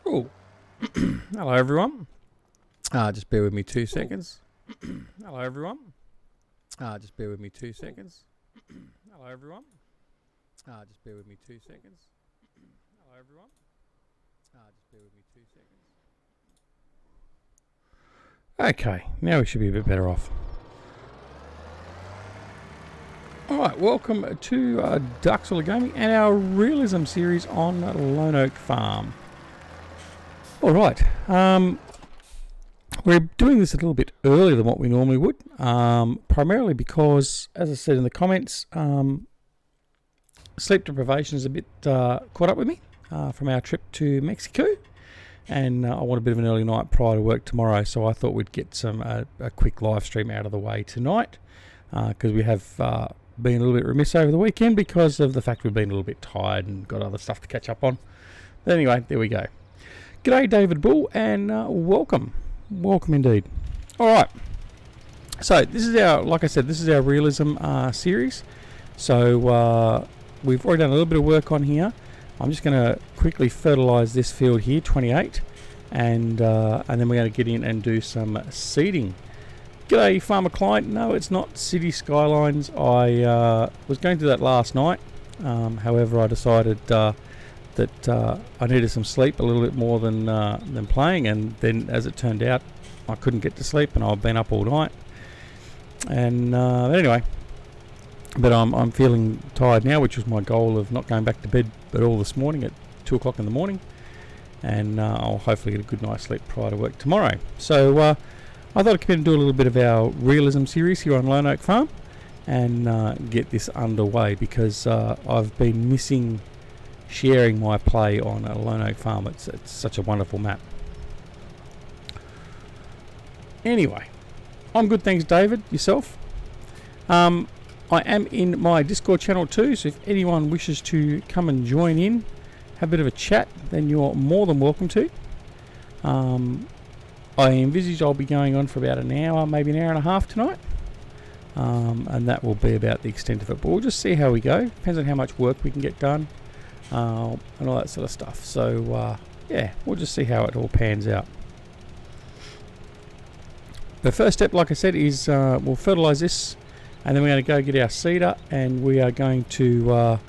Oh, hello everyone. Just bear with me 2 seconds. Hello everyone. Just bear with me 2 seconds. Hello everyone. Just bear with me 2 seconds. Hello everyone. Just bear with me 2 seconds. Okay, now we should be a bit better off. Alright, welcome to DoughBoy Gaming and our Realism series on Lone Oak Farm. Alright, we're doing this a little bit earlier than what we normally would, primarily because, as I said in the comments, sleep deprivation is a bit caught up with me from our trip to Mexico, and I want a bit of an early night prior to work tomorrow, so I thought we'd get a quick live stream out of the way tonight, because we have been a little bit remiss over the weekend because of the fact we've been a little bit tired and got other stuff to catch up on. But anyway, there we go. G'day David Bull, and welcome indeed. Alright, so this is our, like I said, this is our Realism series. So we've already done a little bit of work on here. I'm just going to quickly fertilise this field here, 28, and then we're going to get in and do some seeding. G'day farmer client. No, it's not city skylines. I was going to do that last night, however I decided that I needed some sleep, a little bit more than playing, and then as it turned out I couldn't get to sleep and I've been up all night, and anyway, but I'm feeling tired now, which was my goal of not going back to bed at all this morning at 2 o'clock in the morning, and I'll hopefully get a good night's sleep prior to work tomorrow. So I thought I'd come in and do a little bit of our Realism series here on Lone Oak Farm and get this underway, because I've been missing sharing my play on a Lone Oak Farm. It's such a wonderful map. Anyway, I'm good, thanks David. Yourself? I am in my Discord channel too, so if anyone wishes to come and join in, have a bit of a chat, then you're more than welcome to. I envisage I'll be going on for about an hour, maybe an hour and a half tonight, and that will be about the extent of it, but we'll just see how we go. Depends on how much work we can get done, and all that sort of stuff. So yeah, we'll just see how it all pans out. The first step, like I said, is we'll fertilise this, and then we're going to go get our seeder, and we are going to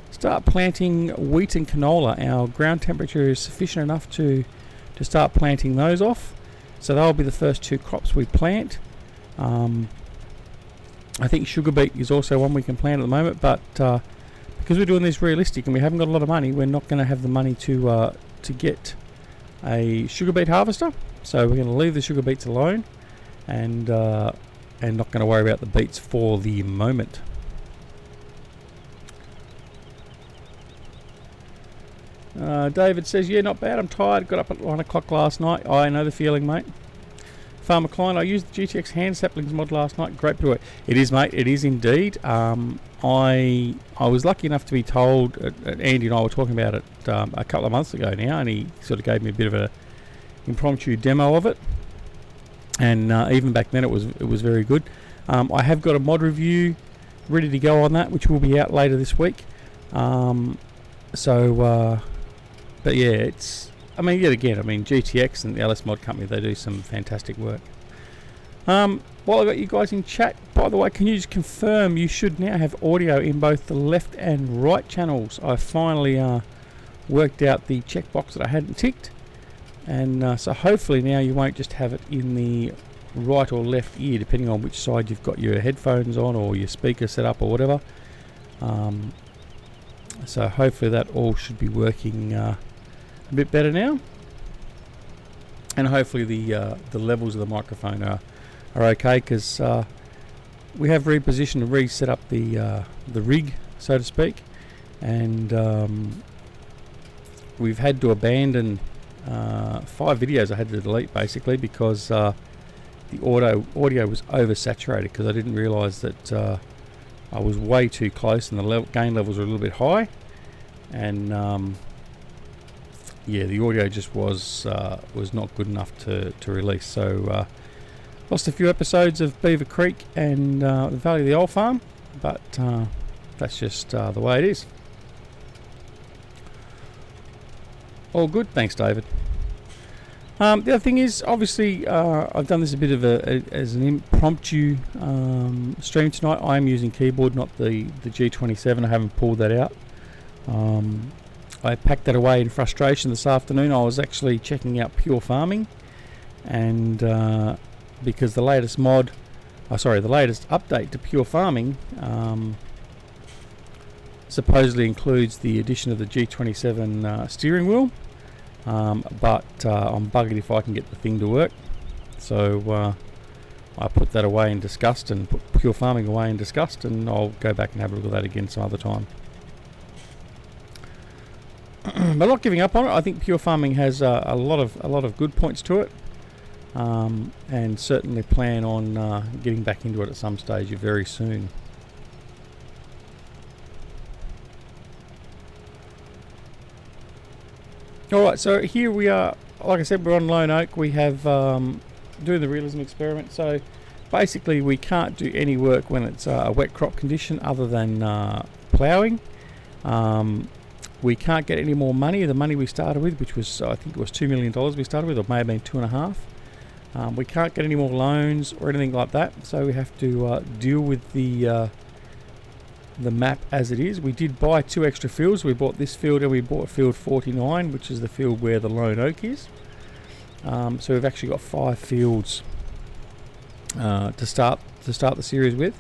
start planting wheat and canola. Our ground temperature is sufficient enough to start planting those off, so that'll be the first two crops we plant. I think sugar beet is also one we can plant at the moment, but because we're doing this realistic and we haven't got a lot of money, we're not going to have the money to get a sugar beet harvester, so we're going to leave the sugar beets alone, and not going to worry about the beets for the moment. David says, yeah, not bad, I'm tired, got up at 1 o'clock last night. I know the feeling, mate. Farmer Klein, I used the GTX hand saplings mod last night. Great bit of work. It is, mate, it is indeed. I was lucky enough to be told, Andy and I were talking about it a couple of months ago now, and he sort of gave me a bit of a impromptu demo of it, and even back then it was very good. I have got a mod review ready to go on that, which will be out later this week. But yeah, it's, I mean, yet again, I mean, GTX and the LS Mod Company, they do some fantastic work. While I got you guys in chat, by the way, can you just confirm you should now have audio in both the left and right channels? I finally worked out the checkbox that I hadn't ticked, and so hopefully now you won't just have it in the right or left ear, depending on which side you've got your headphones on or your speaker set up or whatever. So hopefully that all should be working a bit better now, and hopefully the levels of the microphone are okay, because we have repositioned and reset up the rig, so to speak, and we've had to abandon 5 videos I had to delete, basically, because the audio was oversaturated, because I didn't realise that I was way too close and the gain levels were a little bit high, and yeah, the audio just was not good enough to release. So lost a few episodes of Beaver Creek and the Valley of the Old Farm, but that's just the way it is. All good, thanks David. The other thing is, obviously, I've done this a bit of as an impromptu stream tonight. I am using keyboard, not the G27. I haven't pulled that out. I packed that away in frustration this afternoon. I was actually checking out Pure Farming, and because the latest the latest update to Pure Farming supposedly includes the addition of the G27 steering wheel. But I'm buggered if I can get the thing to work, so I put that away in disgust and put Pure Farming away in disgust, and I'll go back and have a look at that again some other time. But not giving up on it. I think Pure Farming has a lot of good points to it, and certainly plan on getting back into it at some stage very soon. Alright, so here we are. Like I said, we're on Lone Oak. We have doing the realism experiment. So basically we can't do any work when it's a wet crop condition other than ploughing. We can't get any more money. The money we started with, which was, I think it was $2 million we started with, or may have been 2.5. We can't get any more loans or anything like that. So we have to deal with the map as it is. We did buy 2 extra fields. We bought this field and we bought field 49, which is the field where the Lone Oak is. So we've actually got 5 fields to start the series with.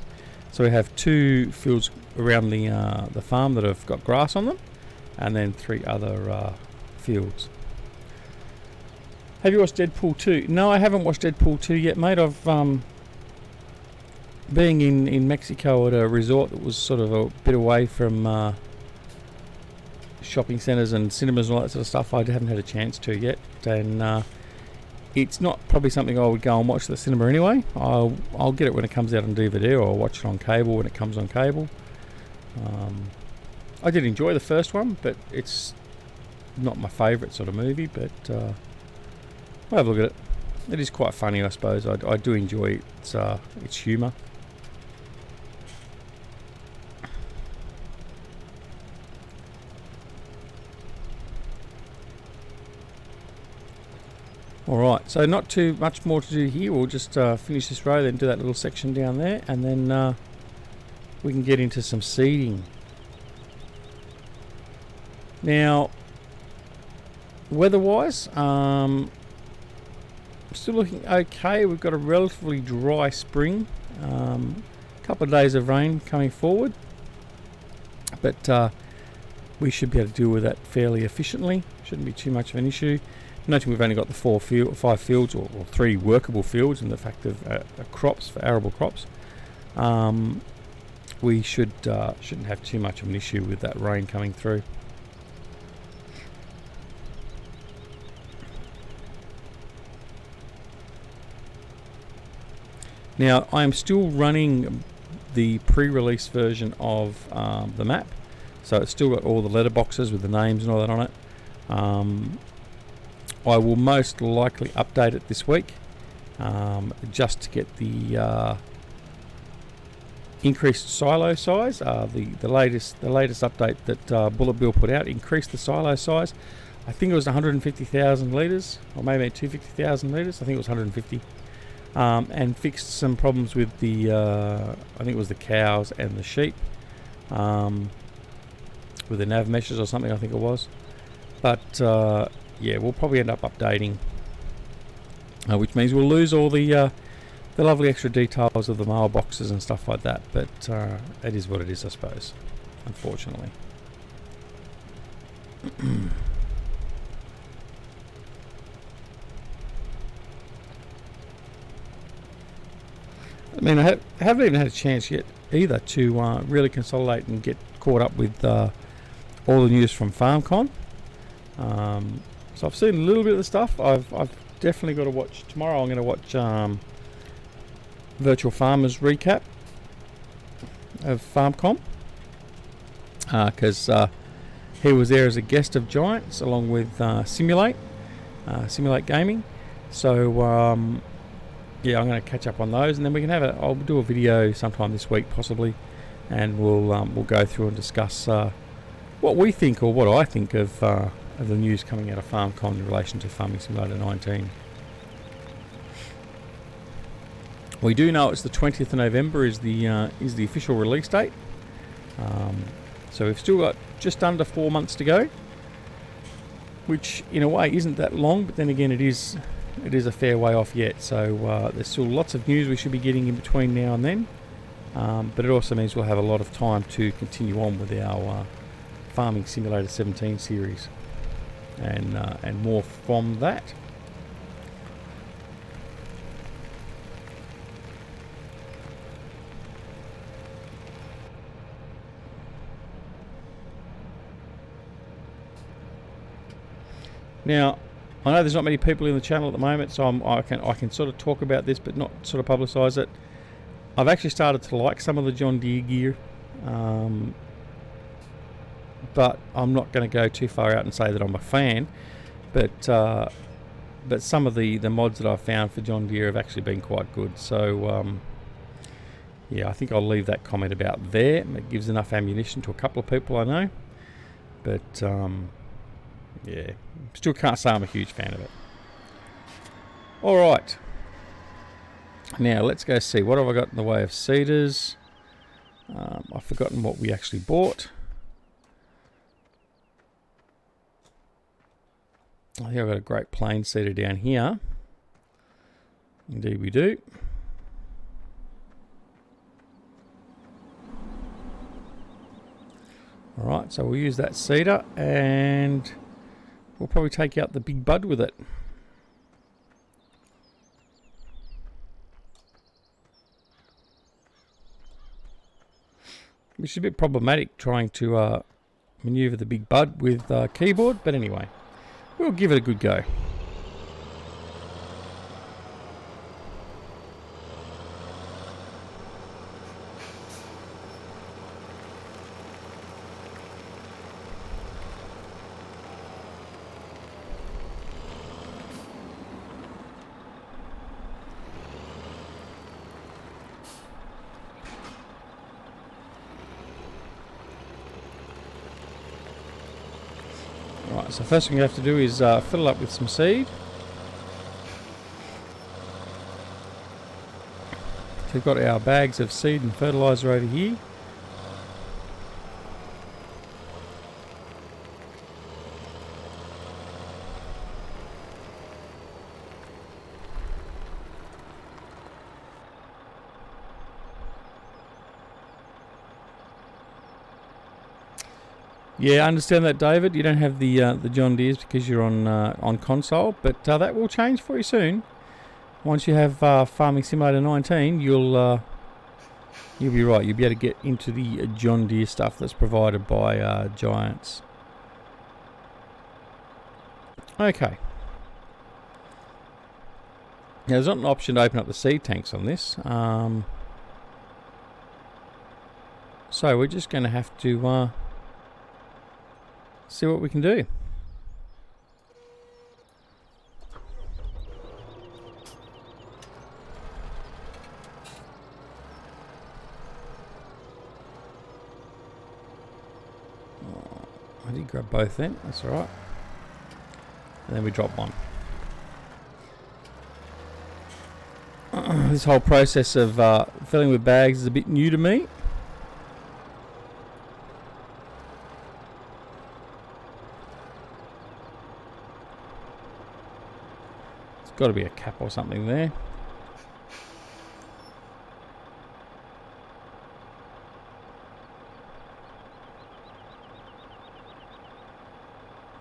So we have 2 fields around the farm that have got grass on them, and then 3 other fields. Have you watched Deadpool 2? No, I haven't watched Deadpool 2 yet, mate. I've being in Mexico at a resort that was sort of a bit away from shopping centres and cinemas and all that sort of stuff, I haven't had a chance to yet, and it's not probably something I would go and watch at the cinema anyway. I'll get it when it comes out on DVD, or I'll watch it on cable when it comes on cable. I did enjoy the first one, but it's not my favourite sort of movie, but I'll have a look at it. It is quite funny, I suppose. I do enjoy its humour. Alright, so not too much more to do here. We'll just finish this row, then do that little section down there, and then we can get into some seeding. Now, weather-wise, still looking okay. We've got a relatively dry spring. A couple of days of rain coming forward, but we should be able to deal with that fairly efficiently. Shouldn't be too much of an issue. Noting we've only got the 5 fields, or 3 workable fields, and the fact of crops for arable crops. We shouldn't have too much of an issue with that rain coming through. Now, I am still running the pre-release version of the map, so it's still got all the letterboxes with the names and all that on it. I will most likely update it this week, just to get the increased silo size. The latest update that Bullet Bill put out increased the silo size. I think it was 150,000 litres, or maybe 250,000 litres. I think it was 150. And fixed some problems with the I think it was the cows and the sheep, with the nav meshes or something, I think it was. But yeah, we'll probably end up updating, which means we'll lose all the lovely extra details of the mailboxes and stuff like that. But it is what it is, I suppose, unfortunately. I mean, I haven't even had a chance yet either to really consolidate and get caught up with all the news from FarmCon. So I've seen a little bit of the stuff. I've definitely got to watch tomorrow. I'm going to watch Virtual Farmers recap of FarmCon, because he was there as a guest of Giants along with Simulate Gaming. So yeah, I'm going to catch up on those, and then we can have I'll do a video sometime this week possibly, and we'll go through and discuss what we think, or what I think of of the news coming out of FarmCon in relation to Farming Simulator 19. We do know it's the 20th of November is the official release date. So we've still got just under 4 months to go, which in a way isn't that long, but then again it is a fair way off yet. So there's still lots of news we should be getting in between now and then. But it also means we'll have a lot of time to continue on with our Farming Simulator 17 series and more from that. Now, I know there's not many people in the channel at the moment, so I can sort of talk about this, but not sort of publicise it. I've actually started to like some of the John Deere gear, but I'm not going to go too far out and say that I'm a fan. But some of the mods that I've found for John Deere have actually been quite good. So yeah, I think I'll leave that comment about there. It gives enough ammunition to a couple of people I know, but yeah, still can't say I'm a huge fan of it. Alright, now let's go see, what have I got in the way of seeders? I've forgotten what we actually bought. I think I've got a great plain seeder down here. Indeed we do. Alright, so we'll use that seeder and we'll probably take out the big bud with it. Which is a bit problematic trying to maneuver the big bud with keyboard, but anyway, we'll give it a good go. Right, so first thing you have to do is fill it up with some seed. So we've got our bags of seed and fertiliser over here. Yeah, I understand that, David. You don't have the John Deeres because you're on console, but that will change for you soon. Once you have Farming Simulator 19, you'll be right. You'll be able to get into the John Deere stuff that's provided by Giants. Okay. Now, there's not an option to open up the seed tanks on this, so we're just going to have to see what we can do. I did grab both then, that's alright. And then we drop one. This whole process of filling with bags is a bit new to me. Got to be a cap or something there.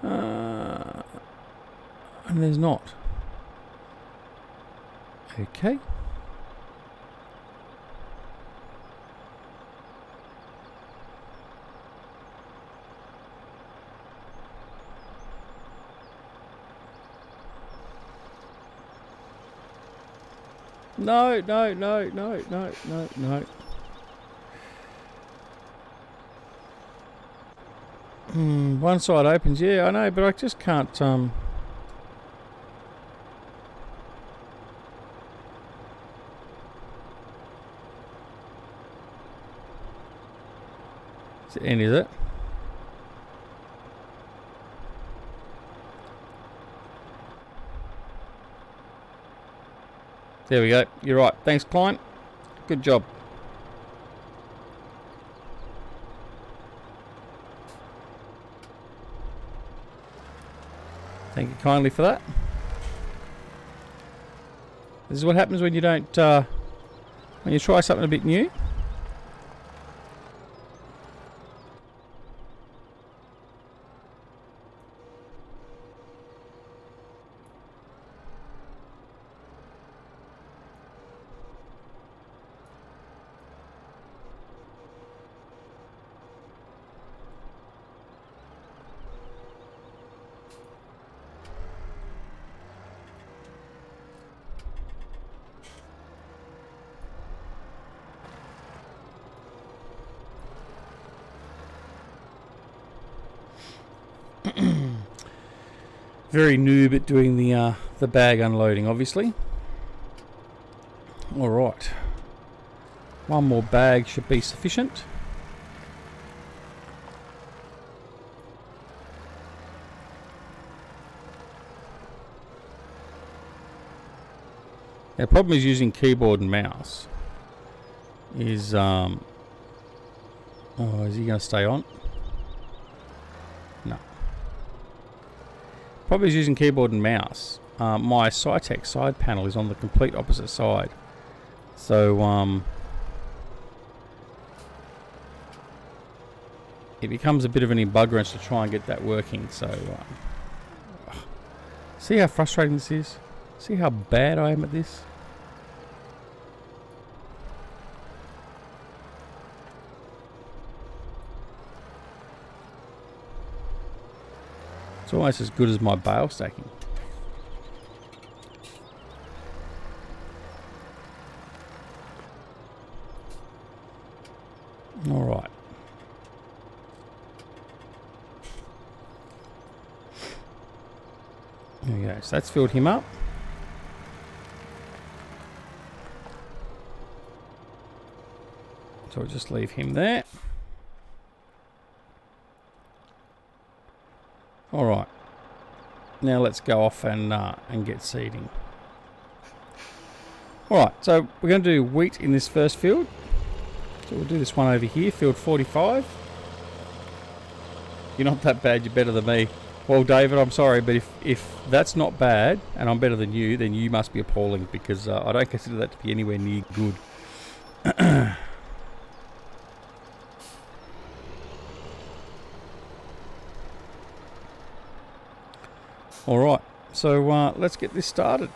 And there's not. Okay. No. One side opens, yeah, I know, but I just can't, Is it end, is it? There we go. You're right. Thanks, client. Good job. Thank you kindly for that. This is what happens when you don't, when you try something a bit new. Very noob at doing the bag unloading, obviously. All right, one more bag should be sufficient. The problem is using keyboard and mouse. Is oh, is he going to stay on? No. Problem is using keyboard and mouse. My Cytec side panel is on the complete opposite side, so it becomes a bit of an embuggerance to try and get that working. So see how frustrating this is? See how bad I am at this? It's almost as good as my bale stacking. All right. There we go. So that's filled him up. So we'll just leave him there. All right. Now let's go off and get seeding. All right. So we're going to do wheat in this first field. So we'll do this one over here, field 45. You're not that bad. You're better than me. Well, David, I'm sorry, but if that's not bad and I'm better than you, then you must be appalling, because I don't consider that to be anywhere near good. All right, so let's get this started.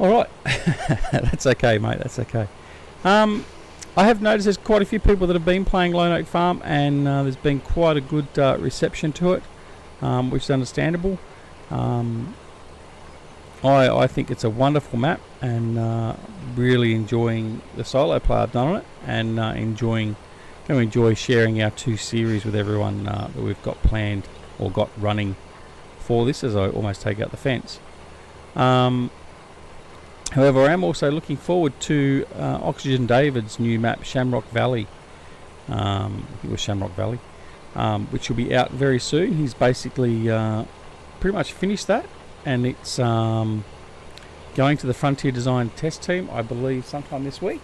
All right, that's okay, mate. That's okay. I have noticed there's quite a few people that have been playing Lone Oak Farm, and there's been quite a good reception to it, which is understandable. I think it's a wonderful map, and really enjoying the solo play I've done on it, and going to enjoy sharing our 2 series with everyone that we've got planned or got running for this, as I almost take out the fence. However, I am also looking forward to Oxygen David's new map, Shamrock Valley. It was Shamrock Valley, which will be out very soon. He's basically pretty much finished that, and it's going to the Frontier Design test team, I believe, sometime this week,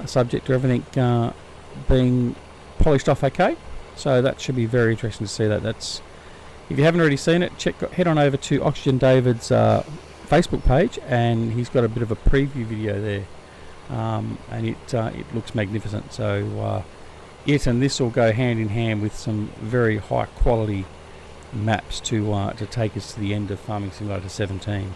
subject to everything being polished off okay. So that should be very interesting to see that. That's, if you haven't already seen it, head on over to Oxygen David's Facebook page, and he's got a bit of a preview video there, and it looks magnificent. So it and this will go hand in hand with some very high quality maps to take us to the end of Farming Simulator 17.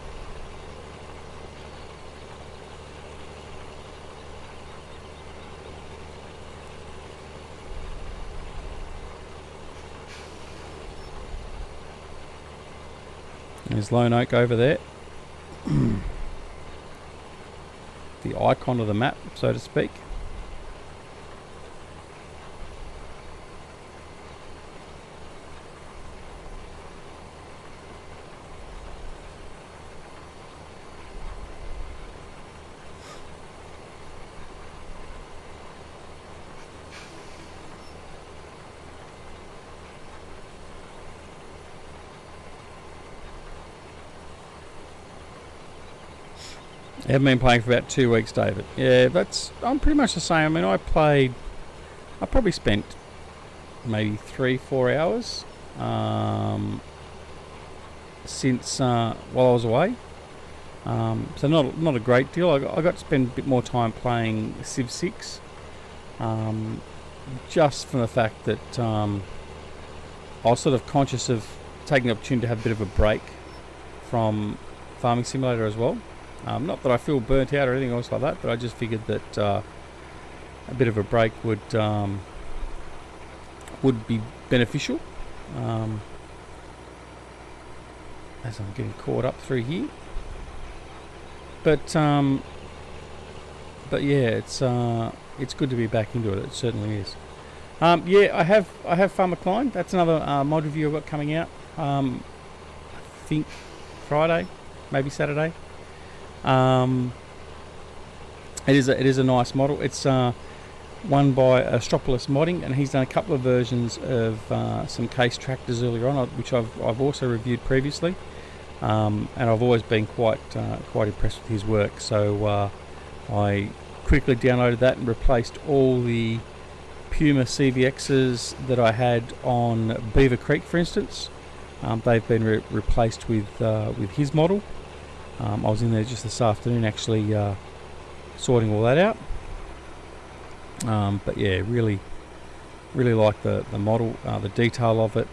There's Lone Oak over there. The icon of the map, so to speak. I haven't been playing for about 2 weeks, David. Yeah, I'm pretty much the same. I mean, I probably spent maybe 3-4 hours since while I was away. So not a great deal. I got to spend a bit more time playing Civ 6, just from the fact that I was sort of conscious of taking the opportunity to have a bit of a break from Farming Simulator as well. Not that I feel burnt out or anything else like that, but I just figured that a bit of a break would be beneficial. As I'm getting caught up through here, but yeah, it's good to be back into it. It certainly is. Yeah, I have Farmer Klein. That's another mod review I've got coming out. I think Friday, maybe Saturday. It is a nice model. It's won by Astropolis Modding, and he's done a couple of versions of some case tractors earlier on, which I've also reviewed previously, and I've always been quite impressed with his work. So I quickly downloaded that and replaced all the Puma CVXs that I had on Beaver Creek, for instance. They've been replaced with his model. I was in there just this afternoon actually sorting all that out. But yeah, really like the model, the detail of it,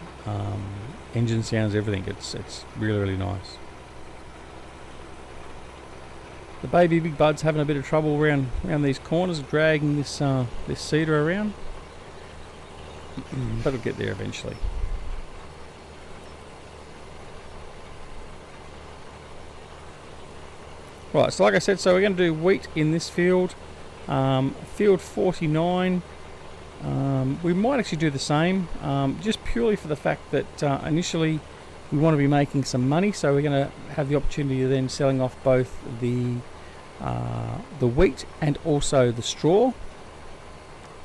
engine sounds, everything. It's really nice. The baby big bud's having a bit of trouble around these corners, dragging this cedar around, but it'll get there eventually. Right, so like I said, so we're going to do wheat in this field. Field 49, we might actually do the same, just purely for the fact that initially we want to be making some money, so we're going to have the opportunity of then selling off both the wheat and also the straw.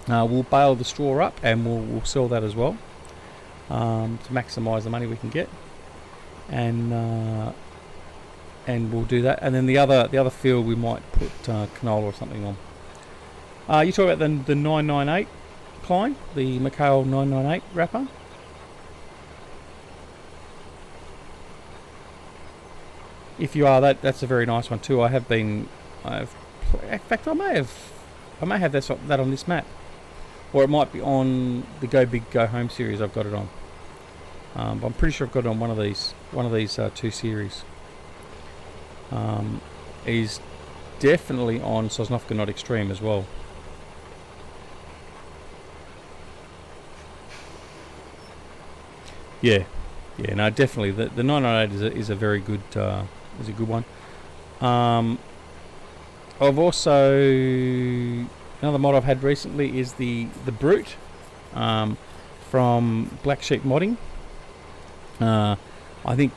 We'll bale the straw up and we'll sell that as well, to maximise the money we can get, and we'll do that. And then the other field we might put canola or something on. You talk about the 998 Klein, the McHale 998 wrapper. If you are, that's a very nice one too. In fact, I may have that on this map, or it might be on the Go Big Go Home series. I've got it on. But I'm pretty sure I've got it on one of these two series. Is definitely on Sosnovka Not Extreme as well. Yeah, no, definitely the 998 is a very good one. I've also, another mod I've had recently is the Brute from Black Sheep Modding. I think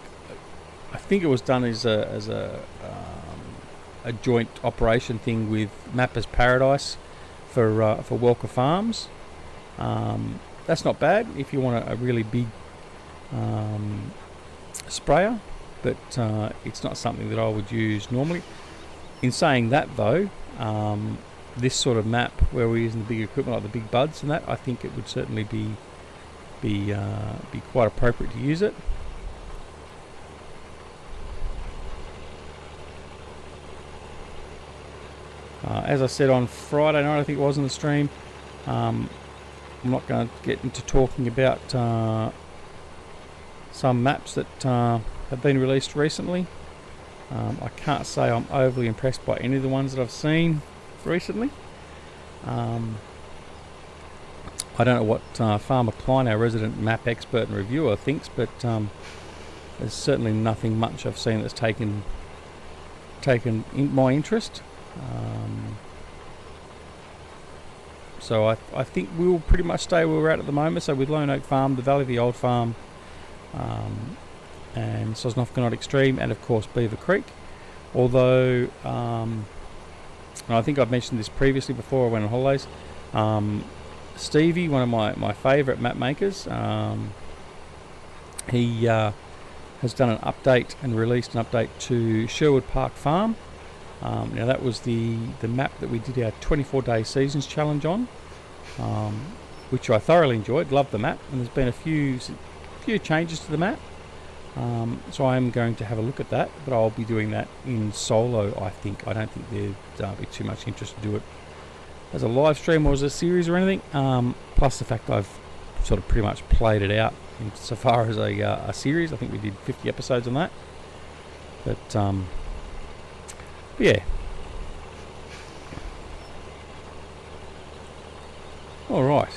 it was done as a joint operation thing with Mapper's Paradise for Welker Farms. That's not bad if you want a really big sprayer, but it's not something that I would use normally. In saying that though, this sort of map where we're using the big equipment like the big buds and that, I think it would certainly be quite appropriate to use it. As I said on Friday night, I think it was in the stream, I'm not going to get into talking about some maps that have been released recently. I can't say I'm overly impressed by any of the ones that I've seen recently. I don't know what Farmer Klein, our resident map expert and reviewer, thinks, but there's certainly nothing much I've seen that's taken in my interest. So I think we'll pretty much stay where we're at the moment. So with Lone Oak Farm, the Valley of the Old Farm, and Sosnovka Not Extreme, and of course Beaver Creek. Although I think I've mentioned this previously before I went on holidays. Stevie, one of my favourite map makers, he has done an update and released an update to Sherwood Park Farm, Now that was the map that we did our 24-day seasons challenge on, which I thoroughly enjoyed. Loved the map, and there's been a few changes to the map. So I'm going to have a look at that, but I'll be doing that in solo, I think. I don't think there'd be too much interest to do it as a live stream or as a series or anything. Plus the fact I've sort of pretty much played it out insofar as a series. I think we did 50 episodes on that. But yeah. All right.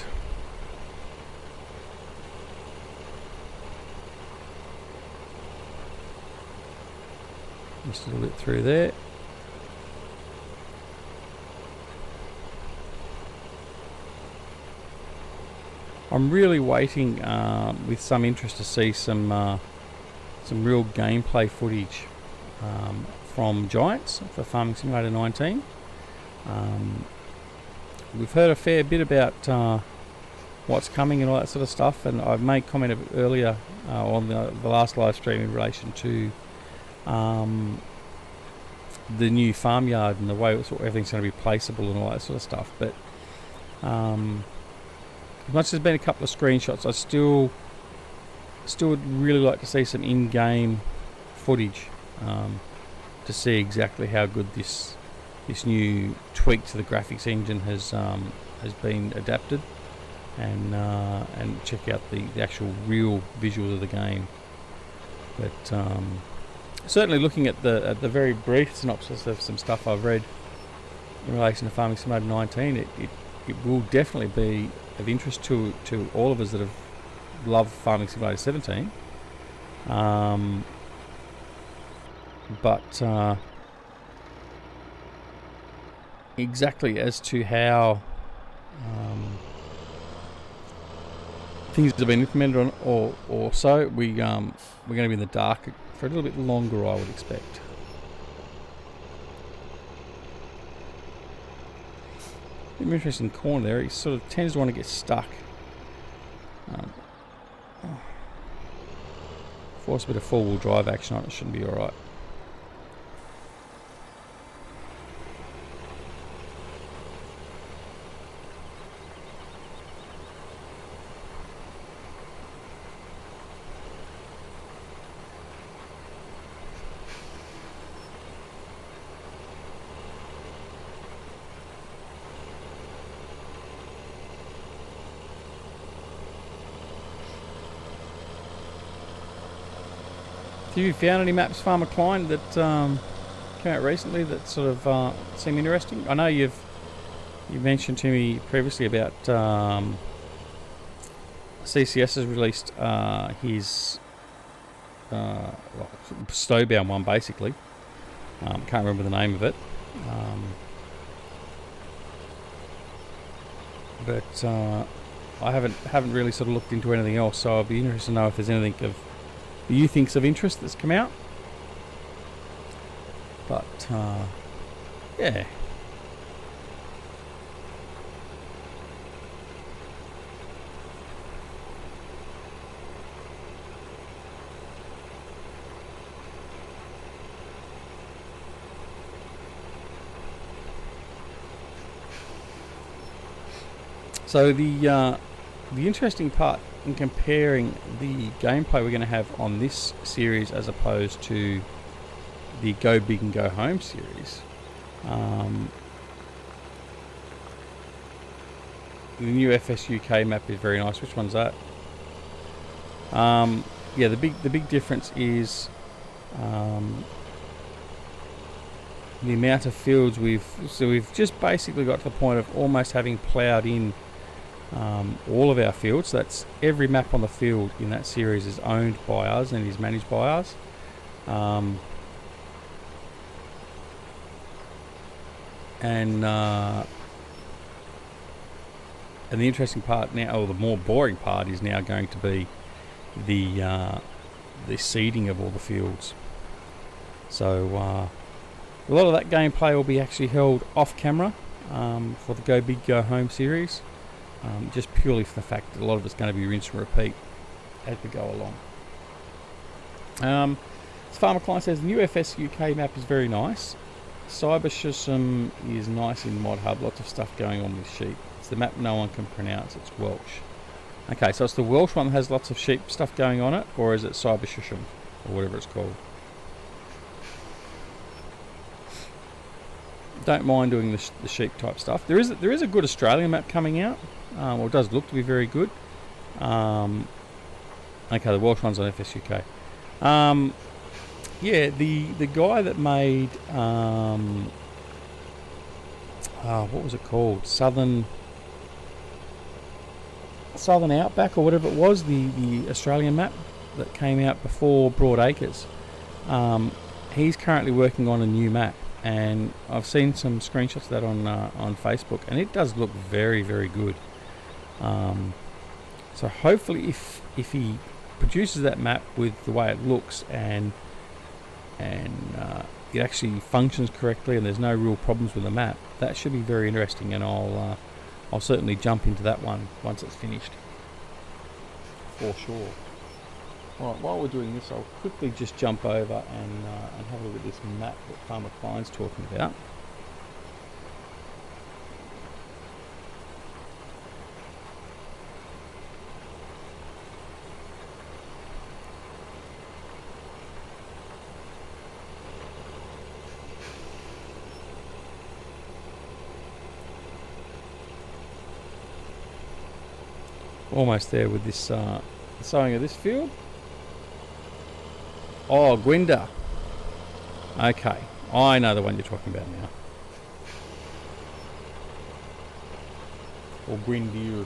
Just a little bit through there. I'm really waiting with some interest to see some real gameplay footage from Giants for Farming Simulator 19. We've heard a fair bit about what's coming and all that sort of stuff, and I've made comment earlier on the last live stream in relation to the new farmyard and the way everything's going to be placeable and all that sort of stuff. But as much as there's been a couple of screenshots, I still would really like to see some in-game footage to see exactly how good this new tweak to the graphics engine has been adapted, and check out the actual real visuals of the game. But certainly looking at the very brief synopsis of some stuff I've read in relation to Farming Simulator 19, it will definitely be of interest to all of us that have loved Farming Simulator 17. But exactly as to how things have been implemented on, or so, we're going to be in the dark for a little bit longer, I would expect. I'm interested in corn there. He sort of tends to want to get stuck. Force a bit of four-wheel drive action on it, shouldn't be alright. Have you found any maps, Farmer Klein, that came out recently that sort of seem interesting? I know you mentioned to me previously about CCS has released his snowbound one, basically. Can't remember the name of it, but I haven't really sort of looked into anything else. So I'd be interested to know if there's anything that you think's of interest that's come out. But yeah. So the interesting part in comparing the gameplay we're going to have on this series as opposed to the Go Big and Go Home series, the new FS UK map is very nice. Which one's that? Yeah, the big difference is the amount of fields we've just basically got to the point of almost having ploughed in all of our fields. That's every map on the field in that series is owned by us and is managed by us. And the interesting part now, or the more boring part, is now going to be the seeding of all the fields. So a lot of that gameplay will be actually held off camera for the Go Big Go Home series, just purely for the fact that a lot of it's going to be rinse and repeat as we go along. As Farmer Klein says, the new FS UK map is very nice. Cybershism is nice in Mod Hub. Lots of stuff going on with sheep. It's the map no one can pronounce. It's Welsh. Okay, so it's the Welsh one that has lots of sheep stuff going on it, or is it Cybershism, or whatever it's called? Don't mind doing the sheep type stuff. There is a good Australian map coming out. Well, it does look to be very good. Okay, the Welsh one's on FSUK. Yeah, the guy that made what was it called? Southern Outback or whatever it was, the Australian map that came out before Broad Acres. He's currently working on a new map, and I've seen some screenshots of that on Facebook, and it does look very, very good. So hopefully, if he produces that map with the way it looks and it actually functions correctly, and there's no real problems with the map, that should be very interesting, and I'll certainly jump into that one once it's finished, for sure. Alright, while we're doing this, I'll quickly just jump over and have a look at this map that Farmer Klein's talking about. Almost there with this sowing of this field. Oh, Gwynder. Okay, I know the one you're talking about now. Or Gwyndir.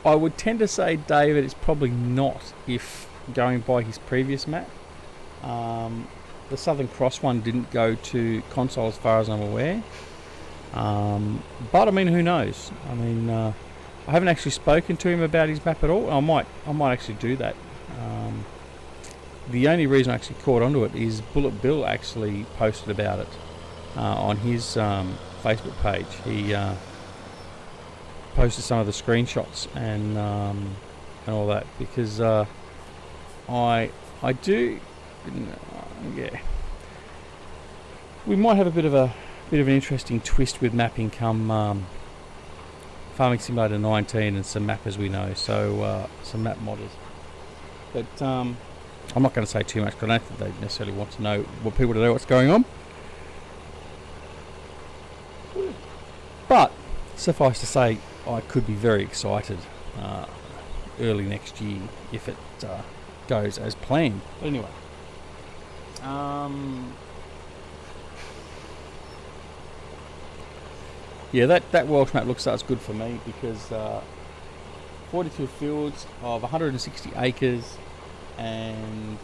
I would tend to say, David, it's probably not, if going by his previous map. The Southern Cross one didn't go to console as far as I'm aware. But I mean, who knows? I mean, I haven't actually spoken to him about his map at all. I might actually do that. The only reason I actually caught onto it is Bullet Bill actually posted about it on his Facebook page. He posted some of the screenshots and all that, because I do, yeah. We might have a bit of an interesting twist with mapping come Farming Simulator 19 and some mappers we know, so some map modders. But I'm not going to say too much, because I don't think they necessarily want people to know what's going on. But suffice to say, I could be very excited early next year if it goes as planned. But anyway, yeah, that Welsh map looks like it's good for me, because 42 fields of 160 acres and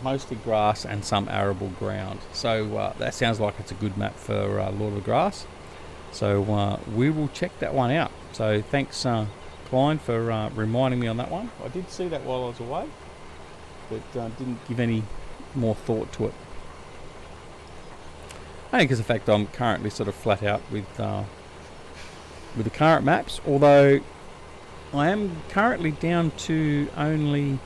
mostly grass and some arable ground. So that sounds like it's a good map for Lord of the Grass. So we will check that one out. So thanks, Klein, for reminding me on that one. I did see that while I was away, but didn't give any more thought to it. Only because of the fact I'm currently sort of flat out with the current maps, although I am currently down to only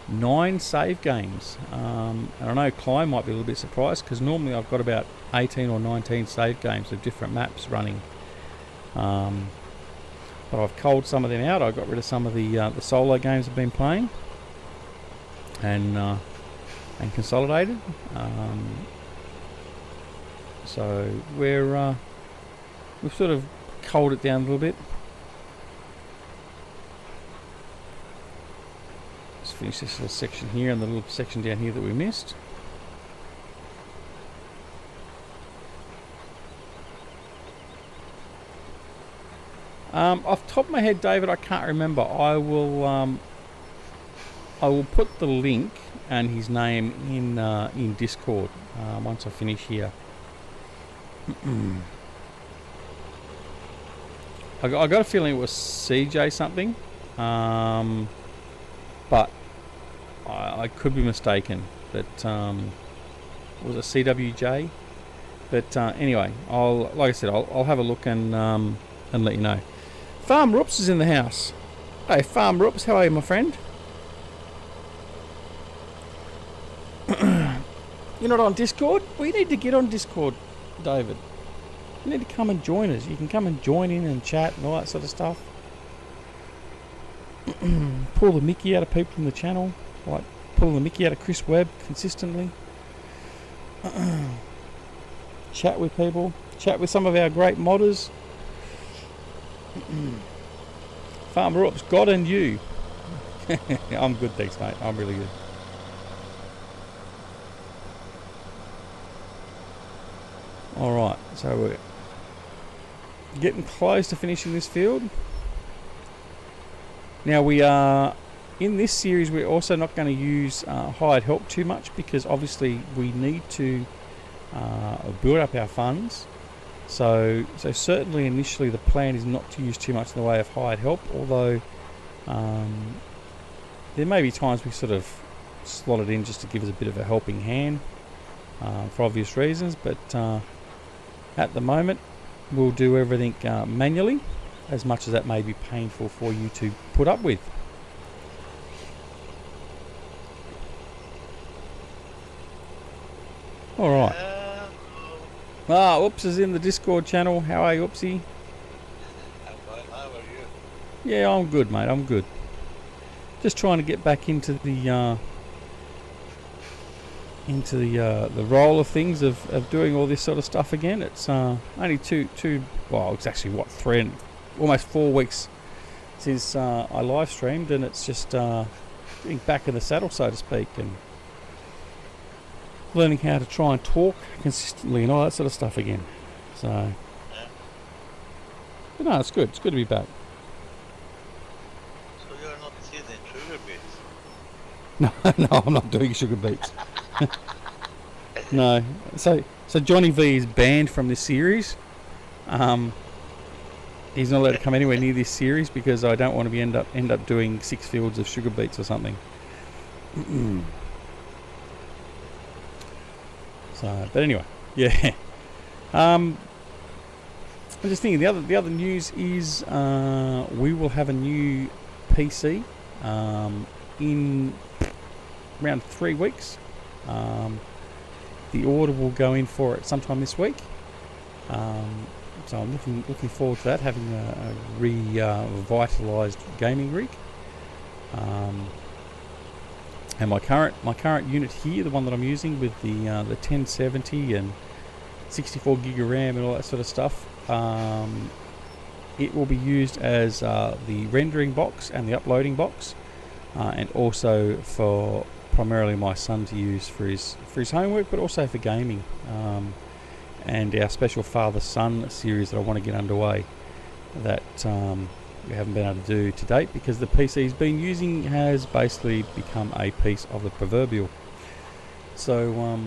9 save games. And I know Klein might be a little bit surprised, because normally I've got about 18 or 19 save games of different maps running. But I've culled some of them out. I got rid of some of the solo games I've been playing, and consolidated. So we've sort of culled it down a little bit. Let's finish this little section here and the little section down here that we missed. Off the top of my head, David, I can't remember. I will put the link and his name in Discord once I finish here. I got a feeling it was CJ something, but I could be mistaken, but was it CWJ? But anyway, like I said, I'll have a look and let you know. Farmer Oops is in the house. Hey, Farmer Oops, how are you, my friend? You're not on Discord? We need to get on Discord, David. You need to come and join us. You can come and join in and chat and all that sort of stuff. Pull the mickey out of people in the channel, like pulling the mickey out of Chris Webb consistently. Chat with people. Chat with some of our great modders. Farmer Oops, God and you. I'm good, thanks, mate. I'm really good. Alright, so we're getting close to finishing this field. Now we are, in this series, we're also not going to use hired help too much, because obviously we need to build up our funds. So certainly initially the plan is not to use too much in the way of hired help, although there may be times we sort of slot it in just to give us a bit of a helping hand for obvious reasons, but at the moment we'll do everything manually, as much as that may be painful for you to put up with. Alright. Oops is in the Discord channel. How are you, Oopsie? I'm fine. How are you? Yeah, I'm good, mate. I'm good. Just trying to get back into the role of things of doing all this sort of stuff again. It's only well, it's actually almost 4 weeks since I live streamed, and it's just getting back in the saddle, so to speak, and learning how to try and talk consistently and all that sort of stuff again. So, Yeah. but no, it's good. It's good to be back. So you're not seeding sugar beets? No, I'm not doing sugar beets. No. So Johnny V is banned from this series. He's not allowed to come anywhere near this series because I don't want to end up doing 6 fields of sugar beets or something. So, but anyway, yeah. I'm just thinking the other news is we will have a new PC in around 3 weeks. The order will go in for it sometime this week. So I'm looking forward to that, having a revitalised gaming rig. And my current unit here, the one that I'm using with the 1070 and 64 gig of RAM and all that sort of stuff, it will be used as the rendering box and the uploading box, and also for primarily my son to use for his homework, but also for gaming, and our special father-son series that I want to get underway, that we haven't been able to do to date because the PC he's been using has basically become a piece of the proverbial. So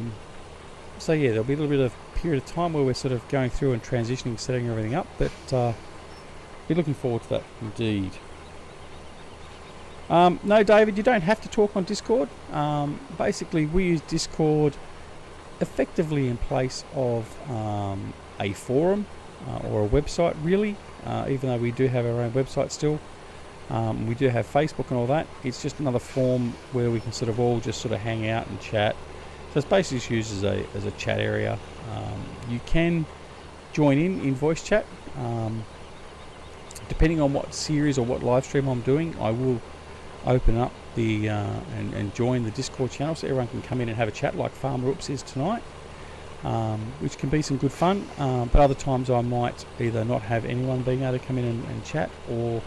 yeah, there'll be a little bit of period of time where we're sort of going through and transitioning, setting everything up, but be looking forward to that indeed. No, David, you don't have to talk on Discord. Basically, we use Discord effectively in place of a forum or a website, really. Even though we do have our own website still, we do have Facebook and all that. It's just another form where we can sort of all just sort of hang out and chat. So it's basically just used as a chat area. You can join in voice chat. Depending on what series or what live stream I'm doing, I will open up the and join the Discord channel so everyone can come in and have a chat like Farmer Oops is tonight. Which can be some good fun, but other times I might either not have anyone being able to come in and chat, or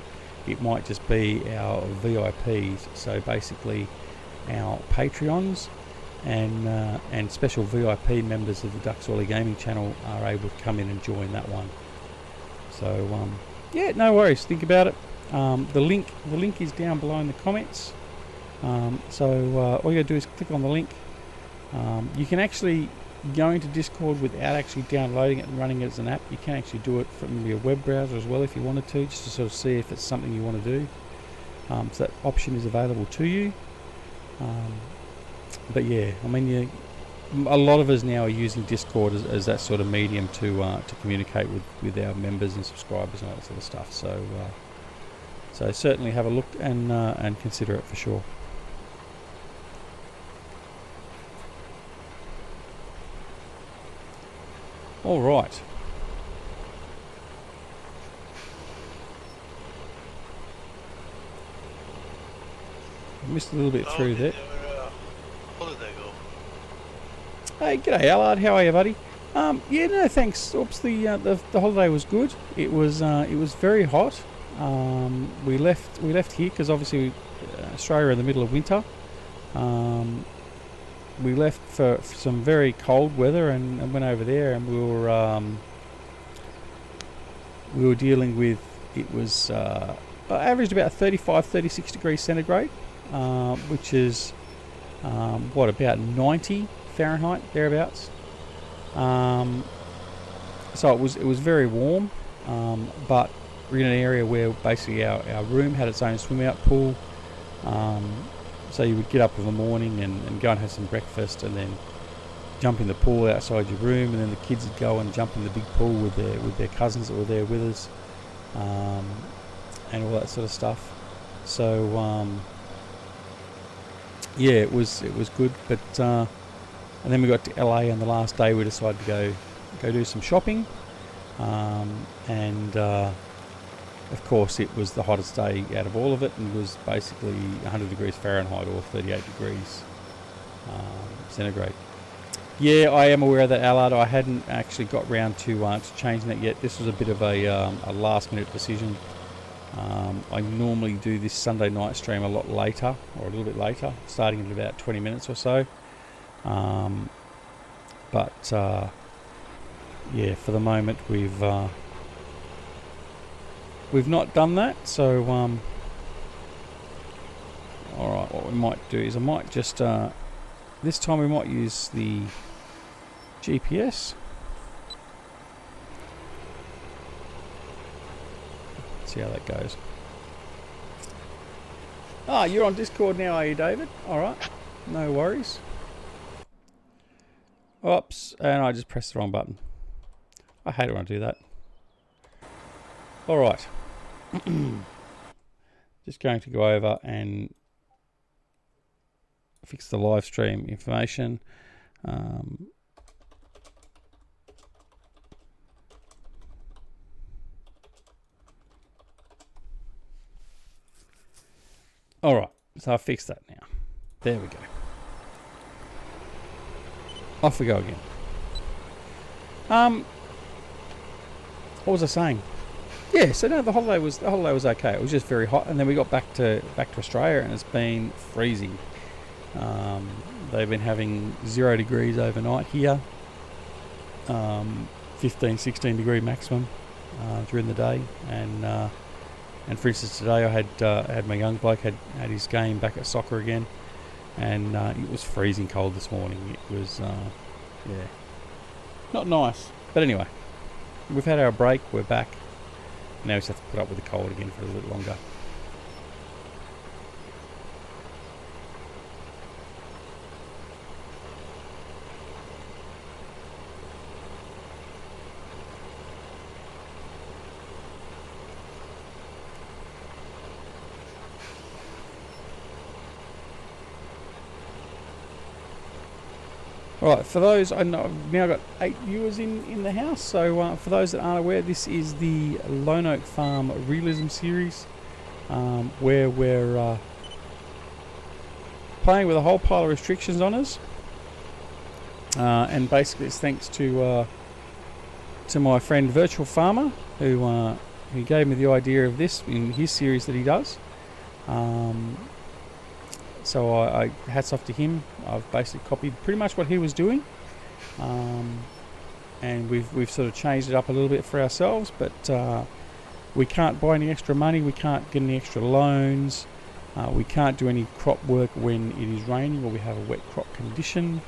it might just be our VIPs, so basically our Patreons and special VIP members of the Ducks Wally Gaming channel are able to come in and join that one. So yeah, no worries, think about it. The link is down below in the comments, so all you gotta do is click on the link. You can actually go into Discord without actually downloading it and running it as an app. You can actually do it from your web browser as well if you wanted to, just to sort of see if it's something you want to do. So that option is available to you. But yeah, I mean, a lot of us now are using Discord as that sort of medium to communicate with our members and subscribers and all that sort of stuff. So certainly have a look and consider it for sure. All right. I missed a little bit through there. Holiday go? Hey, g'day Allard. How are you, buddy? Yeah, no, thanks. Oops, the holiday was good. It was very hot. We left here because obviously Australia in the middle of winter. We left for some very cold weather and went over there, and we were dealing with, it was averaged about 35-36 degrees centigrade, which is about 90 Fahrenheit thereabouts. So it was very warm, but we're in an area where basically our room had its own swim out pool. So you would get up in the morning and go and have some breakfast, and then jump in the pool outside your room, and then the kids would go and jump in the big pool with their cousins that were there with us, and all that sort of stuff. So yeah, it was good. But and then we got to LA, and the last day we decided to go do some shopping, and of course it was the hottest day out of all of it, and was basically 100 degrees Fahrenheit or 38 degrees centigrade. Yeah, I am aware of that, Allard. I hadn't actually got round to changing that yet. This was a bit of a last minute decision. I normally do this Sunday night stream a lot later, or a little bit later, starting in about 20 minutes or so. But yeah, for the moment we've not done that. So alright, what we might do is I might just this time we might use the GPS. See how that goes. Ah, you're on Discord now, are you, David? Alright, no worries. Oops, and I just pressed the wrong button. I hate it when I do that. Alright. Just going to go over and fix the live stream information. Alright, so I've fixed that now. There we go. Off we go again. What was I saying? Yeah, so no, the holiday was okay. It was just very hot, and then we got back to Australia, and it's been freezing. They've been having 0 degrees overnight here, 15-16 degree maximum during the day, and for instance today I had my young bloke had his game back at soccer again, and it was freezing cold this morning. It was yeah, not nice, but anyway, we've had our break. We're back. Now we just have to put up with the cold again for a little bit longer. Right, for those, I know I've now got 8 viewers in the house, so for those that aren't aware, this is the Lone Oak Farm Realism series, where we're playing with a whole pile of restrictions on us, and basically it's thanks to my friend Virtual Farmer, who gave me the idea of this in his series that he does. So I hats off to him. I've basically copied pretty much what he was doing, and we've sort of changed it up a little bit for ourselves. But we can't buy any extra money. We can't get any extra loans. We can't do any crop work when it is raining or we have a wet crop condition.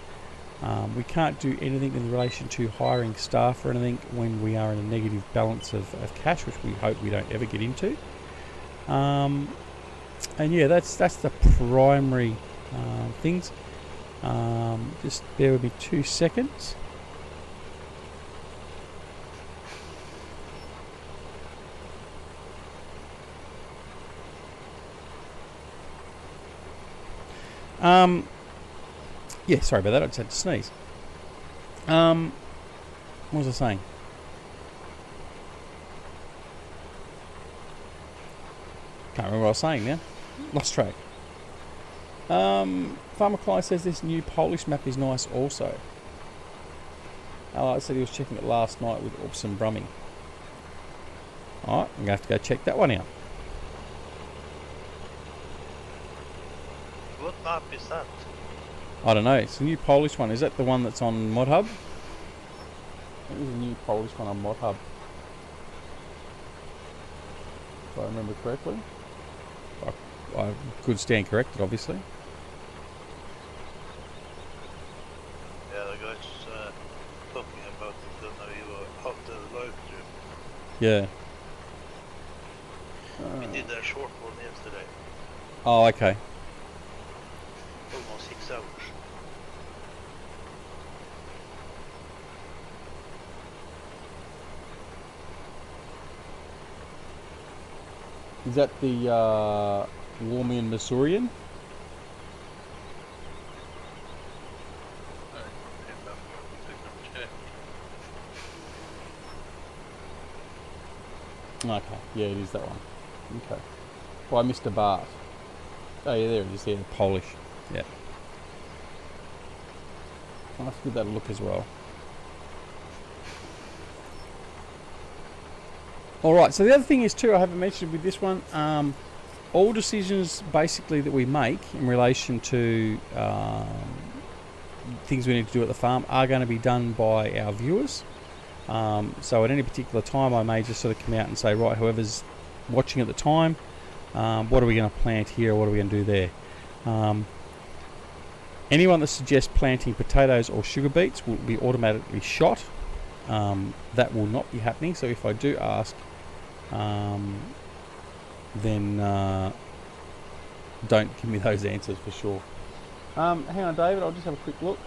We can't do anything in relation to hiring staff or anything when we are in a negative balance of cash, which we hope we don't ever get into. And yeah, that's the primary things. Just bear with me 2 seconds. Yeah, sorry about that. I just had to sneeze. What was I saying? Can't remember what I was saying now. Lost track. Farmer Clyde says this new Polish map is nice also. I said he was checking it last night with Oops and Brummie. Alright, I'm going to have to go check that one out. What map is that? I don't know, it's a new Polish one. Is that the one that's on ModHub? It was a new Polish one on ModHub. If I remember correctly. I could stand corrected, obviously. Yeah, the guys talking about it when we were out the live stream. Yeah. We did a short one yesterday, Oh, okay. almost 6 hours. Is that the Warmian Masurian? Okay, yeah, it is that one. Okay. By Mr. Bart. Oh, yeah, there it is. Yeah, Polish. Yeah. I'll have to give that a look as well. Alright, so the other thing is too, I haven't mentioned with this one, all decisions basically that we make in relation to things we need to do at the farm are going to be done by our viewers. So at any particular time I may just sort of come out and say, right, whoever's watching at the time, what are we going to plant here, what are we going to do there? Anyone that suggests planting potatoes or sugar beets will be automatically shot. That will not be happening, so if I do ask, then don't give me those answers for sure. Hang on, David, I'll just have a quick look.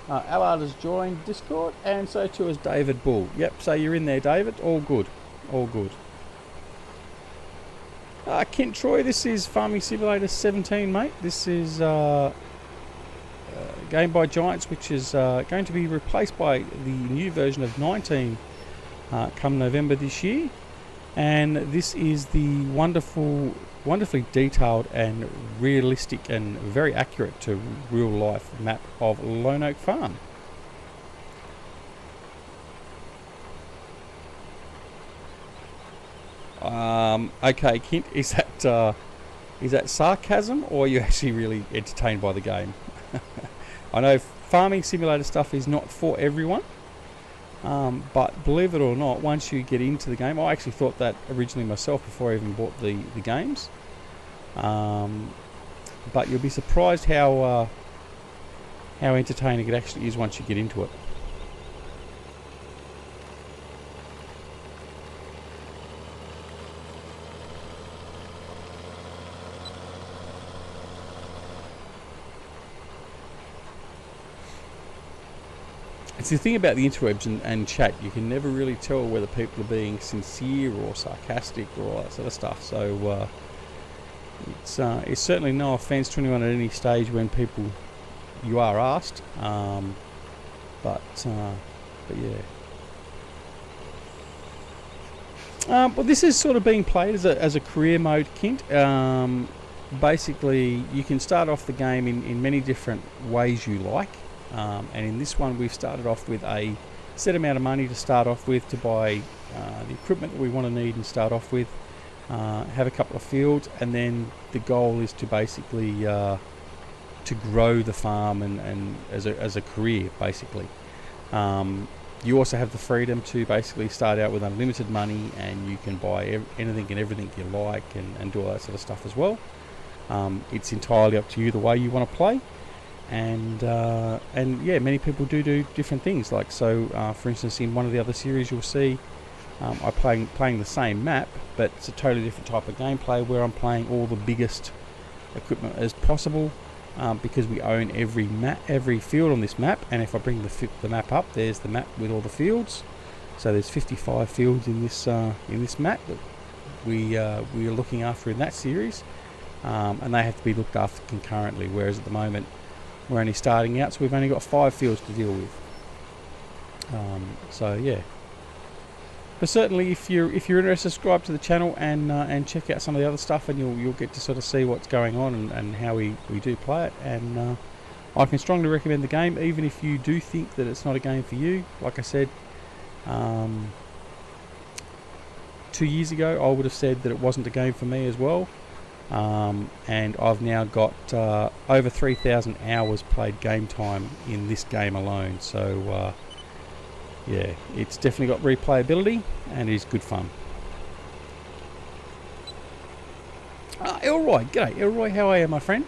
Allard has joined Discord, and so too has David Bull. Yep, so you're in there, David. All good. All good. Kent Troy, this is Farming Simulator 17, mate. This is Game by Giants, which is going to be replaced by the new version of 19 come November this year. And this is the wonderfully detailed and realistic and very accurate to real life map of Lone Oak Farm. Okay, Kent, is that sarcasm, or are you actually really entertained by the game? I know farming simulator stuff is not for everyone, but believe it or not, once you get into the game, I actually thought that originally myself before I even bought the games. But you'll be surprised how entertaining it actually is once you get into it. It's the thing about the interwebs and chat, you can never really tell whether people are being sincere or sarcastic or all that sort of stuff. So it's certainly no offence to anyone at any stage when you are asked, but yeah. Well, this is sort of being played as a career mode, Kint. Basically, you can start off the game in many different ways you like. And in this one we've started off with a set amount of money to start off with to buy the equipment that we want to need and start off with, have a couple of fields, and then the goal is to basically to grow the farm and as a career basically. You also have the freedom to basically start out with unlimited money, and you can buy anything and everything you like and do all that sort of stuff as well. It's entirely up to you the way you want to play. And yeah, many people do different things. Like so, for instance, in one of the other series, you'll see I'm playing the same map, but it's a totally different type of gameplay where I'm playing all the biggest equipment as possible, because we own every field on this map. And if I bring the map up, there's the map with all the fields. So there's 55 fields in this map that we are looking after in that series, and they have to be looked after concurrently. Whereas at the moment we're only starting out, so we've only got 5 fields to deal with. So yeah. But certainly, if you're interested, subscribe to the channel and check out some of the other stuff, and you'll get to sort of see what's going on and how we do play it. And I can strongly recommend the game, even if you do think that it's not a game for you. Like I said, 2 years ago, I would have said that it wasn't a game for me as well. And I've now got over 3,000 hours played game time in this game alone. So yeah, it's definitely got replayability and it is good fun. Elroy, g'day Elroy, how are you, my friend?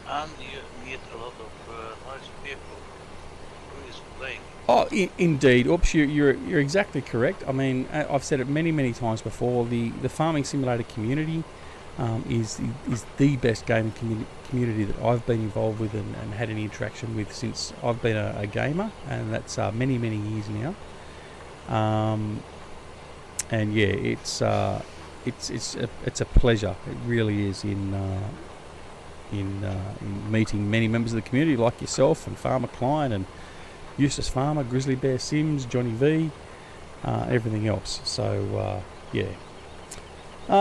And you meet a lot of nice people who is playing. Oh, indeed. Oops, you're exactly correct. I mean, I've said it many times before. The farming simulator community is the best gaming community that I've been involved with and had any interaction with since I've been a gamer, and that's many years now. And yeah, it's a pleasure. It really is in meeting many members of the community like yourself and Farmer Klein and Eustace Pharmer, Grizzly Bear Sims, Johnny V, everything else. So yeah.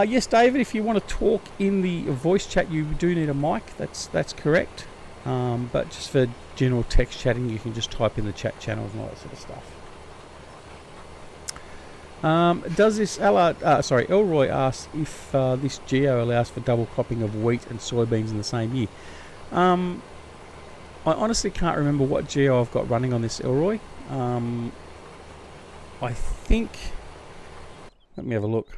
Yes, David, if you want to talk in the voice chat, you do need a mic. That's correct. But just for general text chatting, you can just type in the chat channels and all that sort of stuff. Does this Elroy asks if this geo allows for double cropping of wheat and soybeans in the same year. I honestly can't remember what geo I've got running on this, Elroy. I think. Let me have a look.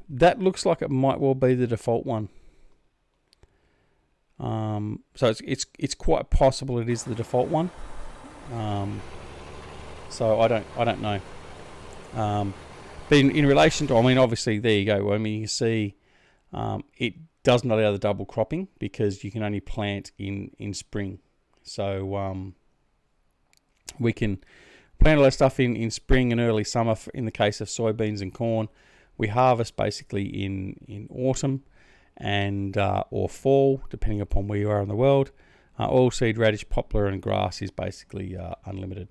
That looks like it might well be the default one. So it's quite possible it is the default one. So I don't know. But in relation to, I mean, obviously there you go. I mean, you see, it does not allow the double cropping because you can only plant in spring. So we can plant all that stuff in spring and early summer. In the case of soybeans and corn, we harvest basically in autumn and or fall, depending upon where you are in the world. Oilseed, radish, poplar, and grass is basically unlimited.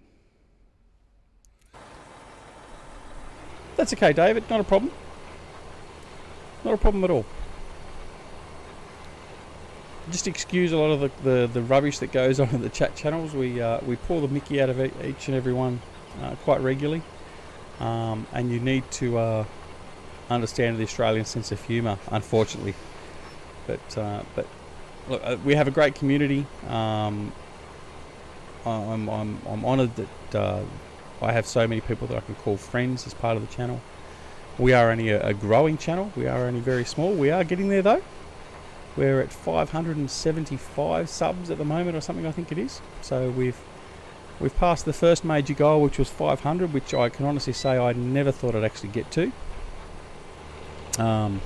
That's okay, David. Not a problem. Not a problem at all. Just excuse a lot of the rubbish that goes on in the chat channels. We pull the mickey out of each and every one quite regularly, and you need to understand the Australian sense of humour, unfortunately. But look, we have a great community. I'm honoured that I have so many people that I can call friends as part of the channel. We are only a growing channel. We are only very small. We are getting there though. We're at 575 subs at the moment, or something, I think it is. So we've passed the first major goal, which was 500, which I can honestly say I never thought I'd actually get to. And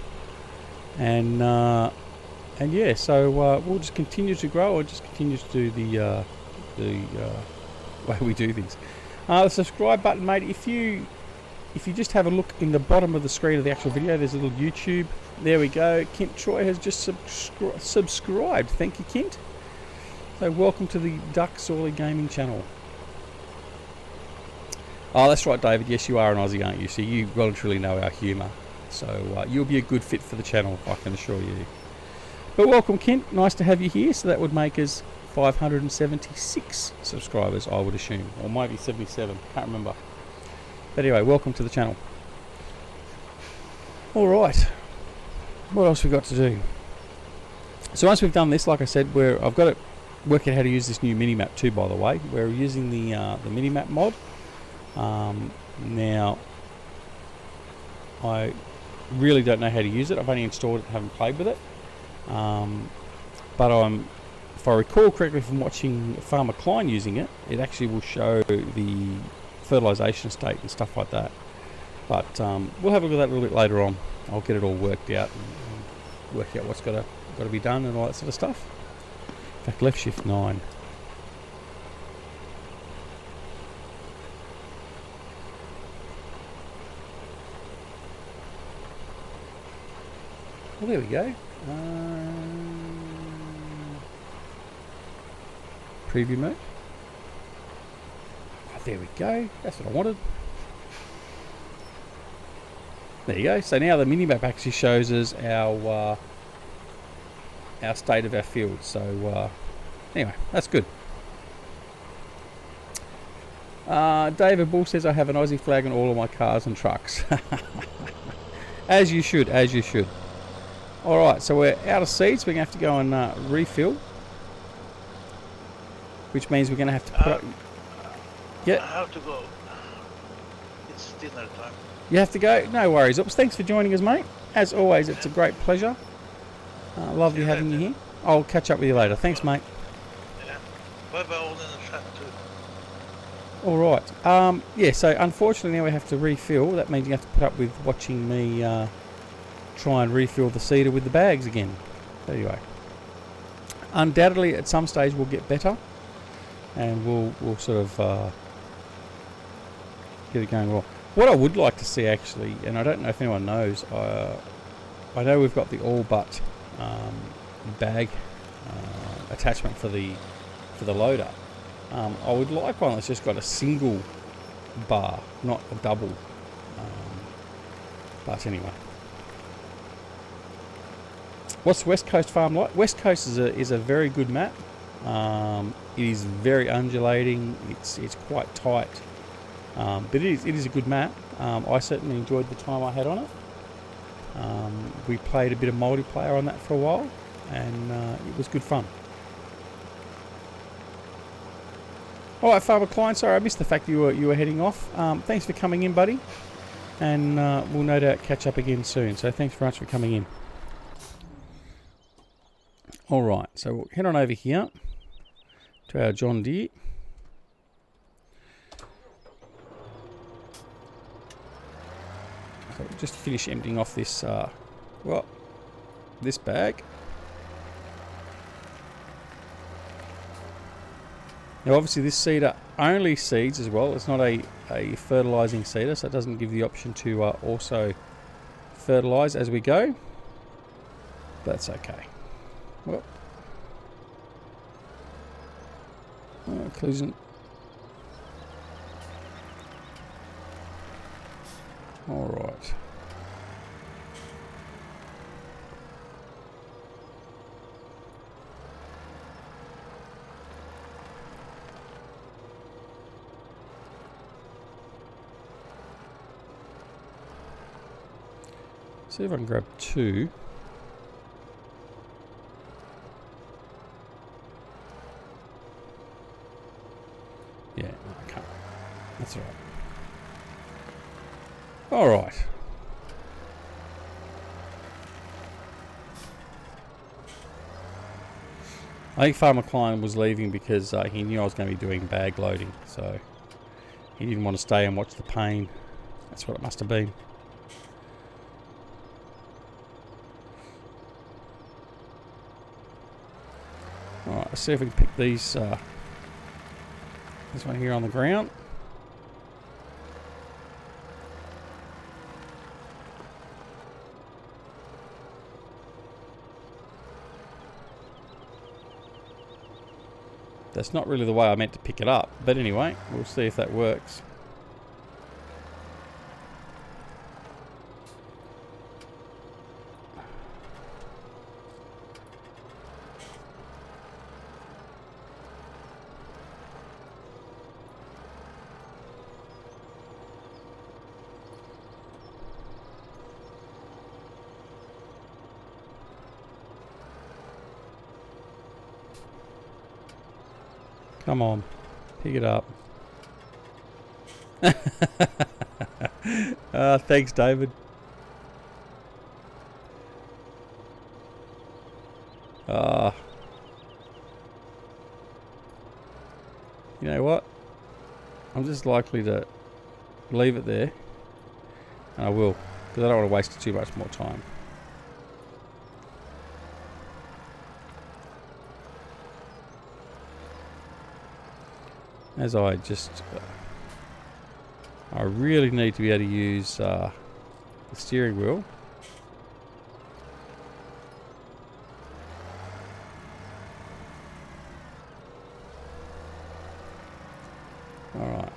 yeah, so we'll just continue to grow. Or just continue to do the way we do things. The subscribe button, mate. If you just have a look in the bottom of the screen of the actual video, there's a little YouTube. There we go. Kent Troy has just subscribed. Thank you, Kent. So welcome to the Duck Sorley Gaming channel. Oh, that's right, David. Yes, you are an Aussie, aren't you? So you well and truly know our humour. So you'll be a good fit for the channel, I can assure you. But welcome, Kent. Nice to have you here. So that would make us 576 subscribers, I would assume. Or maybe 77. Can't remember. But anyway, welcome to the channel. Alright. What else we got to do? So once we've done this, like I said, I've got to work out how to use this new minimap too, by the way. We're using the minimap mod. Now, I really don't know how to use it. I've only installed it and haven't played with it. But I'm if I recall correctly from watching Farmer Klein using it, it actually will show the fertilisation state and stuff like that. But we'll have a look at that a little bit later on. I'll get it all worked out and work out what's got to be done and all that sort of stuff. In fact, left shift 9. Well, there we go. Preview mode. Oh, there we go. That's what I wanted. There you go. So now the mini-map actually shows us our state of our field. So anyway, that's good. David Bull says I have an Aussie flag on all of my cars and trucks. As you should, as you should. Alright, so we're out of seeds. We're going to have to go and refill. Which means we're going to have to put up... Yeah. I have to go. It's dinner time. You have to go? No worries. Oops, thanks for joining us, mate. As always, it's a great pleasure. Lovely having you here. I'll catch up with you later. Thanks, mate. Yeah. Bye-bye all in the chat too. Alright. Yeah, so unfortunately now we have to refill. That means you have to put up with watching me try and refill the seeder with the bags again. Anyway. Undoubtedly at some stage we'll get better. And we'll sort of get it going well. What I would like to see actually, and I don't know if anyone knows, I know we've got the all but bag attachment for the loader. I would like one that's just got a single bar, not a double. But anyway, what's West Coast Farm like? West Coast is a very good map. It is very undulating. It's quite tight. But it is a good map. I certainly enjoyed the time I had on it. We played a bit of multiplayer on that for a while, and it was good fun. Alright, Farmer Klein, sorry I missed the fact you were heading off. Thanks for coming in, buddy. And we'll no doubt catch up again soon. So thanks very much for coming in. Alright, so we'll head on over here to our John Deere. So we'll just finish emptying off this, this bag. Now obviously this seeder only seeds as well. It's not a fertilising seeder, so it doesn't give the option to also fertilise as we go. But that's okay. Well, collision. All right. See if I can grab 2. Yeah, no, I can't. That's all right. All right. I think Farmer Klein was leaving because he knew I was going to be doing bag loading, so he didn't want to stay and watch the pain. That's what it must have been. All right, let's see if we can pick these. This one here on the ground. That's not really the way I meant to pick it up, but anyway, we'll see if that works. Come on, pick it up. Thanks, David. You know what? I'm just likely to leave it there. And I will, because I don't want to waste too much more time. As I just... I really need to be able to use the steering wheel. Alright.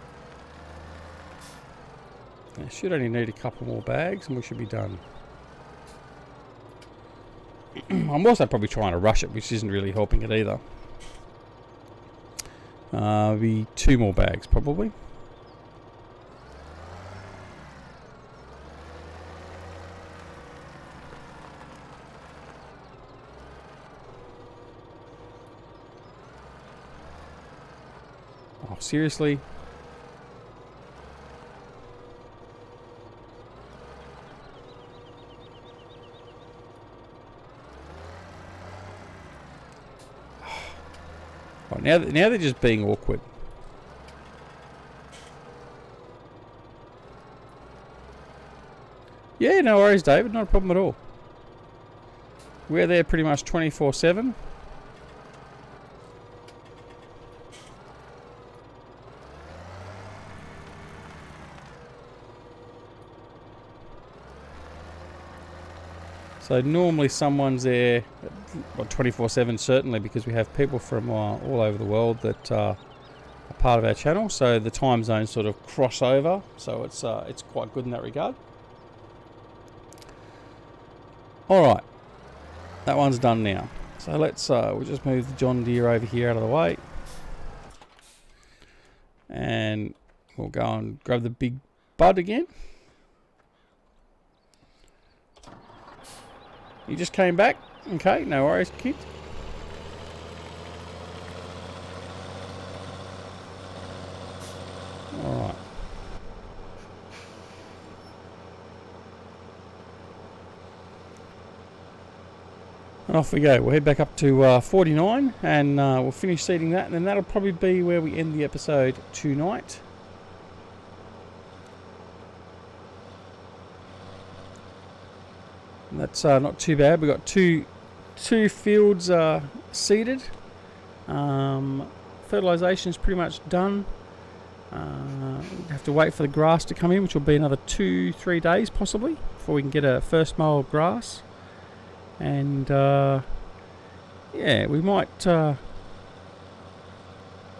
I should only need a couple more bags and we should be done. I'm also probably trying to rush it, which isn't really helping it either. Be 2 more bags probably. Oh, seriously? Oh, now they're just being awkward. Yeah, no worries, David. Not a problem at all. We're there pretty much 24/7. So normally someone's there 24/7 certainly, because we have people from all over the world that are part of our channel. So the time zones sort of cross over. So it's quite good in that regard. All right, that one's done now. So let's we'll just move the John Deere over here out of the way, and we'll go and grab the big bud again. You just came back? Okay, no worries, kid. Alright. And off we go. We'll head back up to 49 and we'll finish seeding that, and then that'll probably be where we end the episode tonight. That's not too bad. We've got two fields seeded. Fertilisation is pretty much done. We have to wait for the grass to come in, which will be another 2-3 days possibly before we can get a first mow of grass. And yeah, we might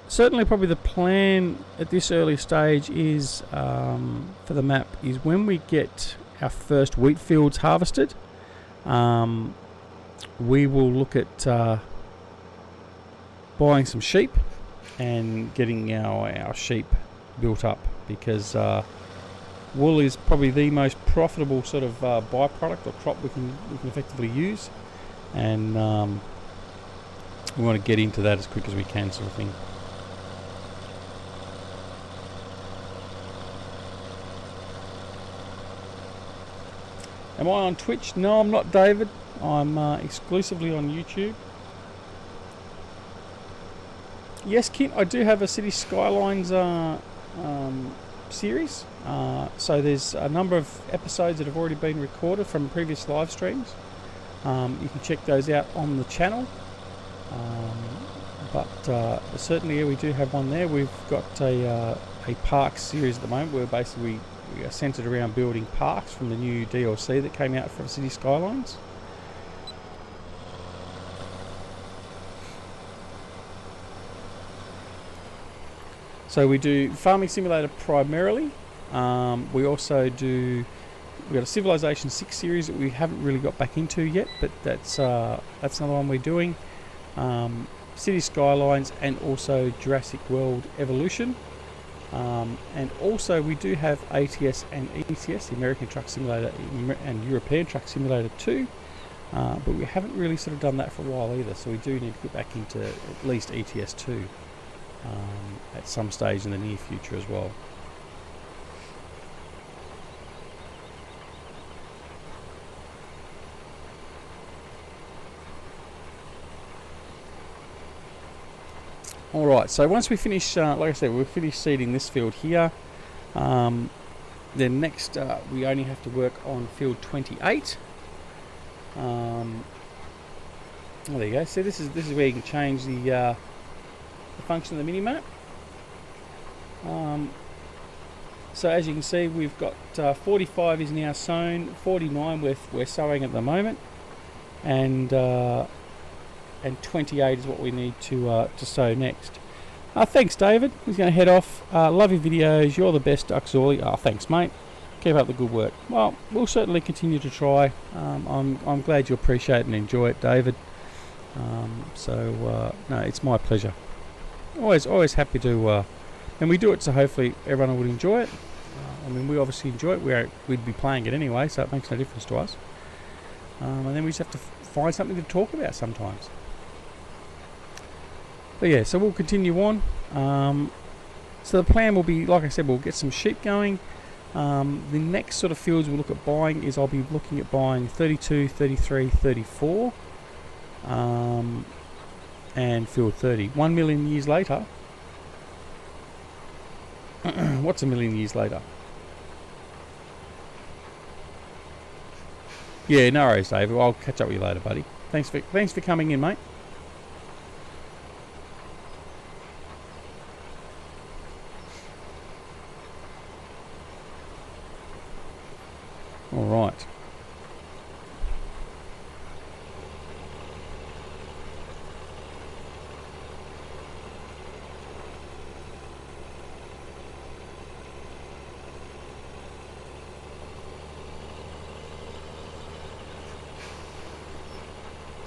certainly, probably the plan at this early stage is for the map is when we get our first wheat fields harvested, we will look at buying some sheep and getting our sheep built up, because wool is probably the most profitable sort of byproduct or crop we can effectively use, and we want to get into that as quick as we can, sort of thing. Am I on Twitch? No, I'm not, David. I'm exclusively on YouTube. Yes, Kent, I do have a City Skylines series. So there's a number of episodes that have already been recorded from previous live streams. You can check those out on the channel. But certainly, yeah, we do have one there. We've got a parks series at the moment where basically we are centred around building parks from the new DLC that came out from City Skylines. So we do Farming Simulator primarily. We also do, we've got a Civilization 6 series that we haven't really got back into yet, but that's another one we're doing. City Skylines, and also Jurassic World Evolution. And also we do have ATS and ETS, the American Truck Simulator and European Truck Simulator 2. But we haven't really sort of done that for a while either, so we do need to get back into at least ETS 2 at some stage in the near future as well. Alright, so once we finish, like I said, we'll finish seeding this field here. Then next we only have to work on field 28. Oh, there you go. So this is where you can change the function of the mini-map. So as you can see, we've got 45 is now sown, 49 we're sowing at the moment, and 28 is what we need to sow next. Thanks, David. He's going to head off. Love your videos. You're the best, Duxorley. Thanks, mate. Keep up the good work. Well, we'll certainly continue to try. I'm glad you appreciate and enjoy it, David. No, it's my pleasure. Always happy to, and we do it so hopefully everyone would enjoy it. I mean, we obviously enjoy it. We'd be playing it anyway, so it makes no difference to us. And then we just have to find something to talk about sometimes. But yeah, so we'll continue on. So the plan will be, like I said, we'll get some sheep going. The next sort of fields we'll look at buying is I'll be looking at buying 32, 33, 34, and field 30. 1 million years later. What's a million years later? Yeah, no worries, David. I'll catch up with you later, buddy. Thanks for coming in, mate. All right.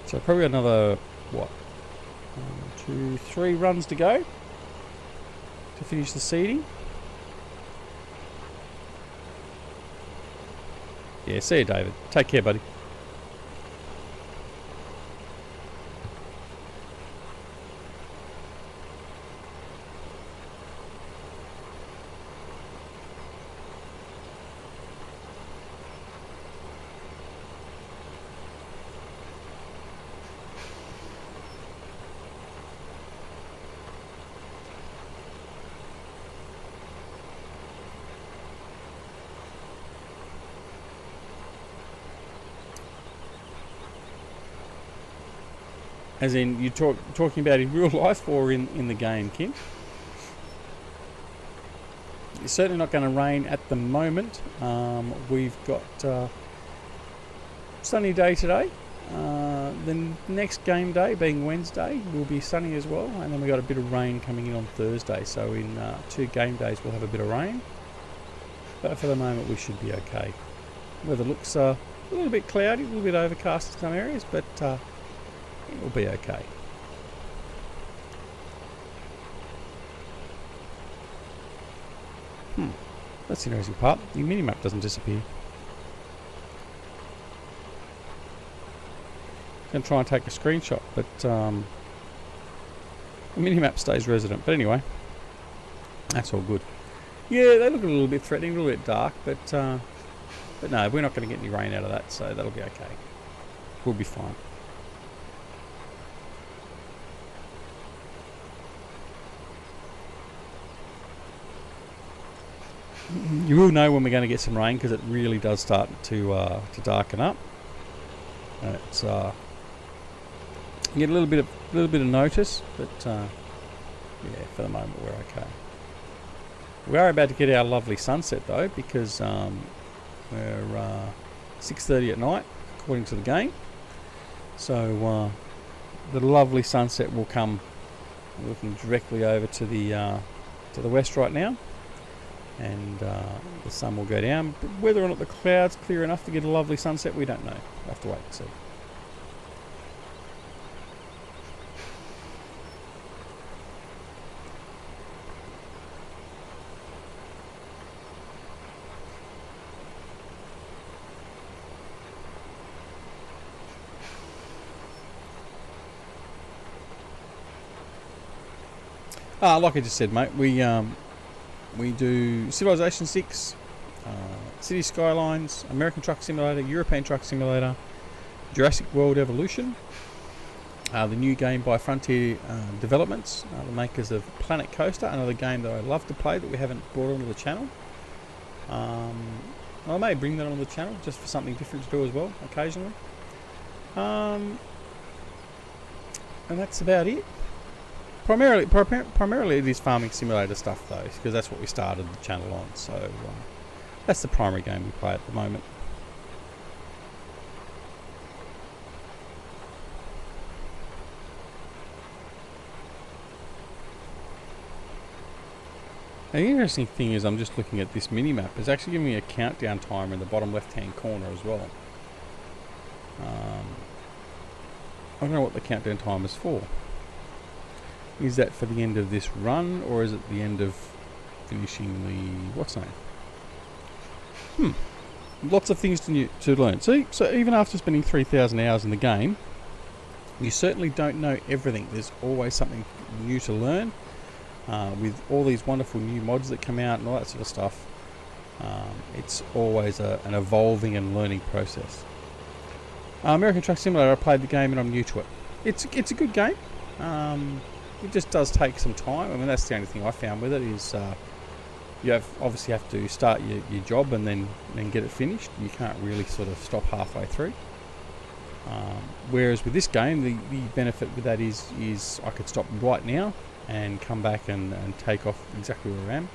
So probably another, what, 1, 2, 3 runs to go to finish the seeding. Yeah, see you, David. Take care, buddy. As in, you talking about in real life or in the game, Kim? It's certainly not going to rain at the moment. We've got sunny day today. The next game day, being Wednesday, will be sunny as well. And then we've got a bit of rain coming in on Thursday. So in 2 game days, we'll have a bit of rain. But for the moment, we should be okay. Weather looks a little bit cloudy, a little bit overcast in some areas, but it'll be okay. That's the interesting part. The minimap doesn't disappear. I'm going to try and take a screenshot, but the minimap stays resident. But anyway, that's all good. Yeah, they look a little bit threatening, a little bit dark, but no, we're not going to get any rain out of that, so that'll be okay. We'll be fine. You will know when we're going to get some rain because it really does start to darken up. It's you get a little bit of notice, but yeah, for the moment we're okay. We are about to get our lovely sunset though, because we're 6:30 at night according to the game. So the lovely sunset will come. We're looking directly over to the west right now. And the sun will go down. But whether or not the clouds clear enough to get a lovely sunset, we don't know. We'll have to wait and see. Like I just said, mate, we do Civilization 6, City Skylines, American Truck Simulator, European Truck Simulator, Jurassic World Evolution, the new game by Frontier Developments, the makers of Planet Coaster, another game that I love to play that we haven't brought onto the channel. I may bring that on the channel just for something different to do as well, occasionally. And that's about it. Primarily it is farming simulator stuff though, because that's what we started the channel on. So that's the primary game we play at the moment. Now, the interesting thing is I'm just looking at this mini-map. It's actually giving me a countdown timer in the bottom left-hand corner as well. I don't know what the countdown timer is for. Is that for the end of this run, or is it the end of finishing the... what's name? Lots of things to learn. See, so even after spending 3,000 hours in the game, you certainly don't know everything. There's always something new to learn. With all these wonderful new mods that come out and all that sort of stuff, it's always an evolving and learning process. American Truck Simulator, I played the game and I'm new to it. It's a good game. It just does take some time. I mean, that's the only thing I found with it is you obviously have to start your job and then get it finished. You can't really sort of stop halfway through. Whereas with this game, the benefit with that is I could stop right now and come back and take off exactly where I am.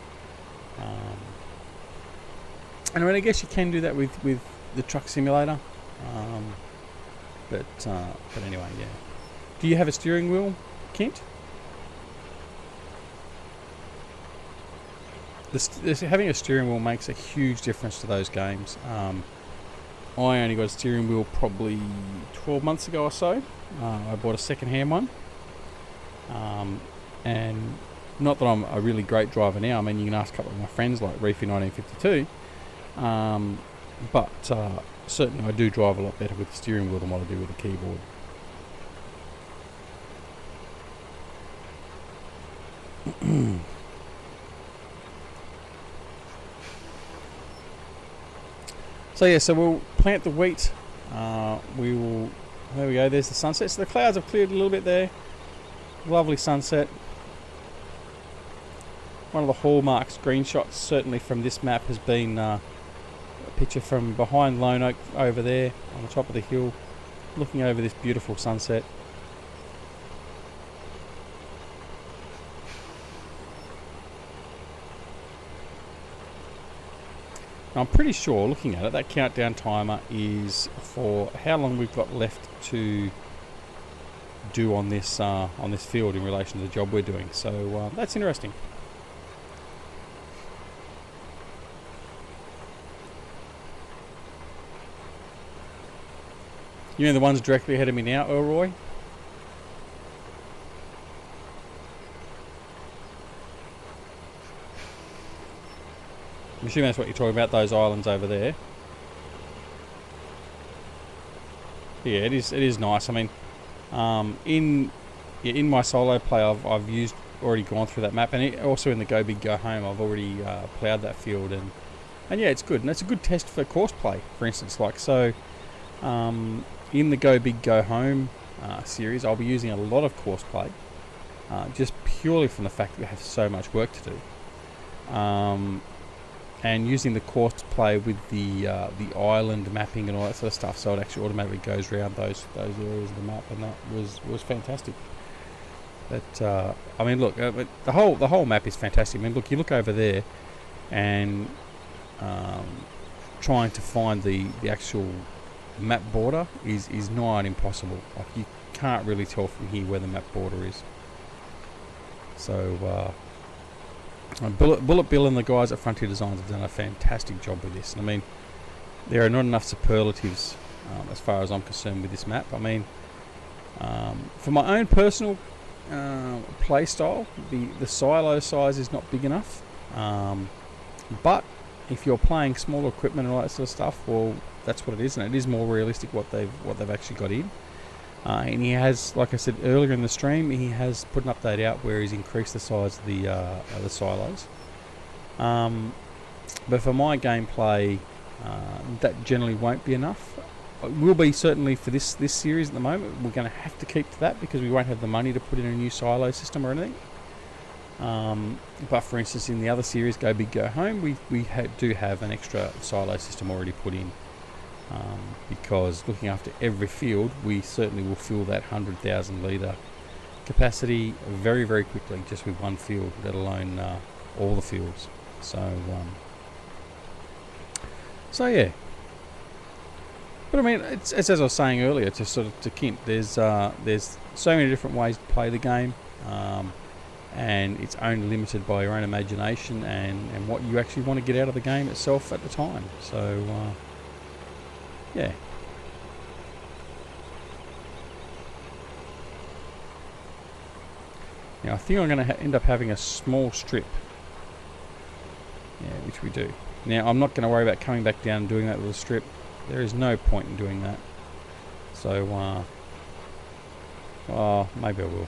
And I mean, I guess you can do that with the truck simulator. But anyway, yeah. Do you have a steering wheel, Kent? Having a steering wheel makes a huge difference to those games. I only got a steering wheel probably 12 months ago or so. I bought a second-hand one. And not that I'm a really great driver now. I mean, you can ask a couple of my friends like Reefy 1952. But certainly I do drive a lot better with the steering wheel than what I do with the keyboard. So we'll plant the wheat. There we go, there's the sunset. So the clouds have cleared a little bit there. Lovely sunset. One of the hallmark screenshots certainly from this map has been a picture from behind Lone Oak over there on the top of the hill, looking over this beautiful sunset. I'm pretty sure, looking at it, that countdown timer is for how long we've got left to do on this field in relation to the job we're doing. So that's interesting. You know the ones directly ahead of me now, Elroy? I'm assuming that's what you're talking about, those islands over there. Yeah, it is nice. I mean, in my solo play, I've already gone through that map, and also in the Go Big Go Home, I've already ploughed that field, and yeah, it's good, and it's a good test for course play, for instance. Like so, in the Go Big Go Home series, I'll be using a lot of course play, just purely from the fact that we have so much work to do. And using the course play with the island mapping and all that sort of stuff, so it actually automatically goes around those areas of the map, and that was fantastic. But I mean, look, the whole map is fantastic. I mean, look, you look over there, and trying to find the actual map border is nigh on impossible. Like, you can't really tell from here where the map border is. So. Bullet Bill and the guys at Frontier Designs have done a fantastic job with this. And I mean, there are not enough superlatives as far as I'm concerned with this map. I mean, for my own personal play style, the silo size is not big enough. But if you're playing smaller equipment and all that sort of stuff, well, that's what it is, and it is more realistic what they've actually got in. And he has, like I said earlier in the stream, he has put an update out where he's increased the size of the silos. But for my gameplay, that generally won't be enough. it will be certainly for this series at the moment. We're going to have to keep to that because we won't have the money to put in a new silo system or anything. But for instance, in the other series, Go Big Go Home, we do have an extra silo system already put in, because looking after every field, we certainly will fill that 100,000 litre capacity very, very quickly just with one field, let alone all the fields. So yeah. But I mean, it's as I was saying earlier to Kint, there's so many different ways to play the game. And it's only limited by your own imagination and what you actually want to get out of the game itself at the time. So, yeah. Now, I think I'm going to end up having a small strip. Yeah, which we do. Now, I'm not going to worry about coming back down and doing that little strip. There is no point in doing that. So, maybe I will.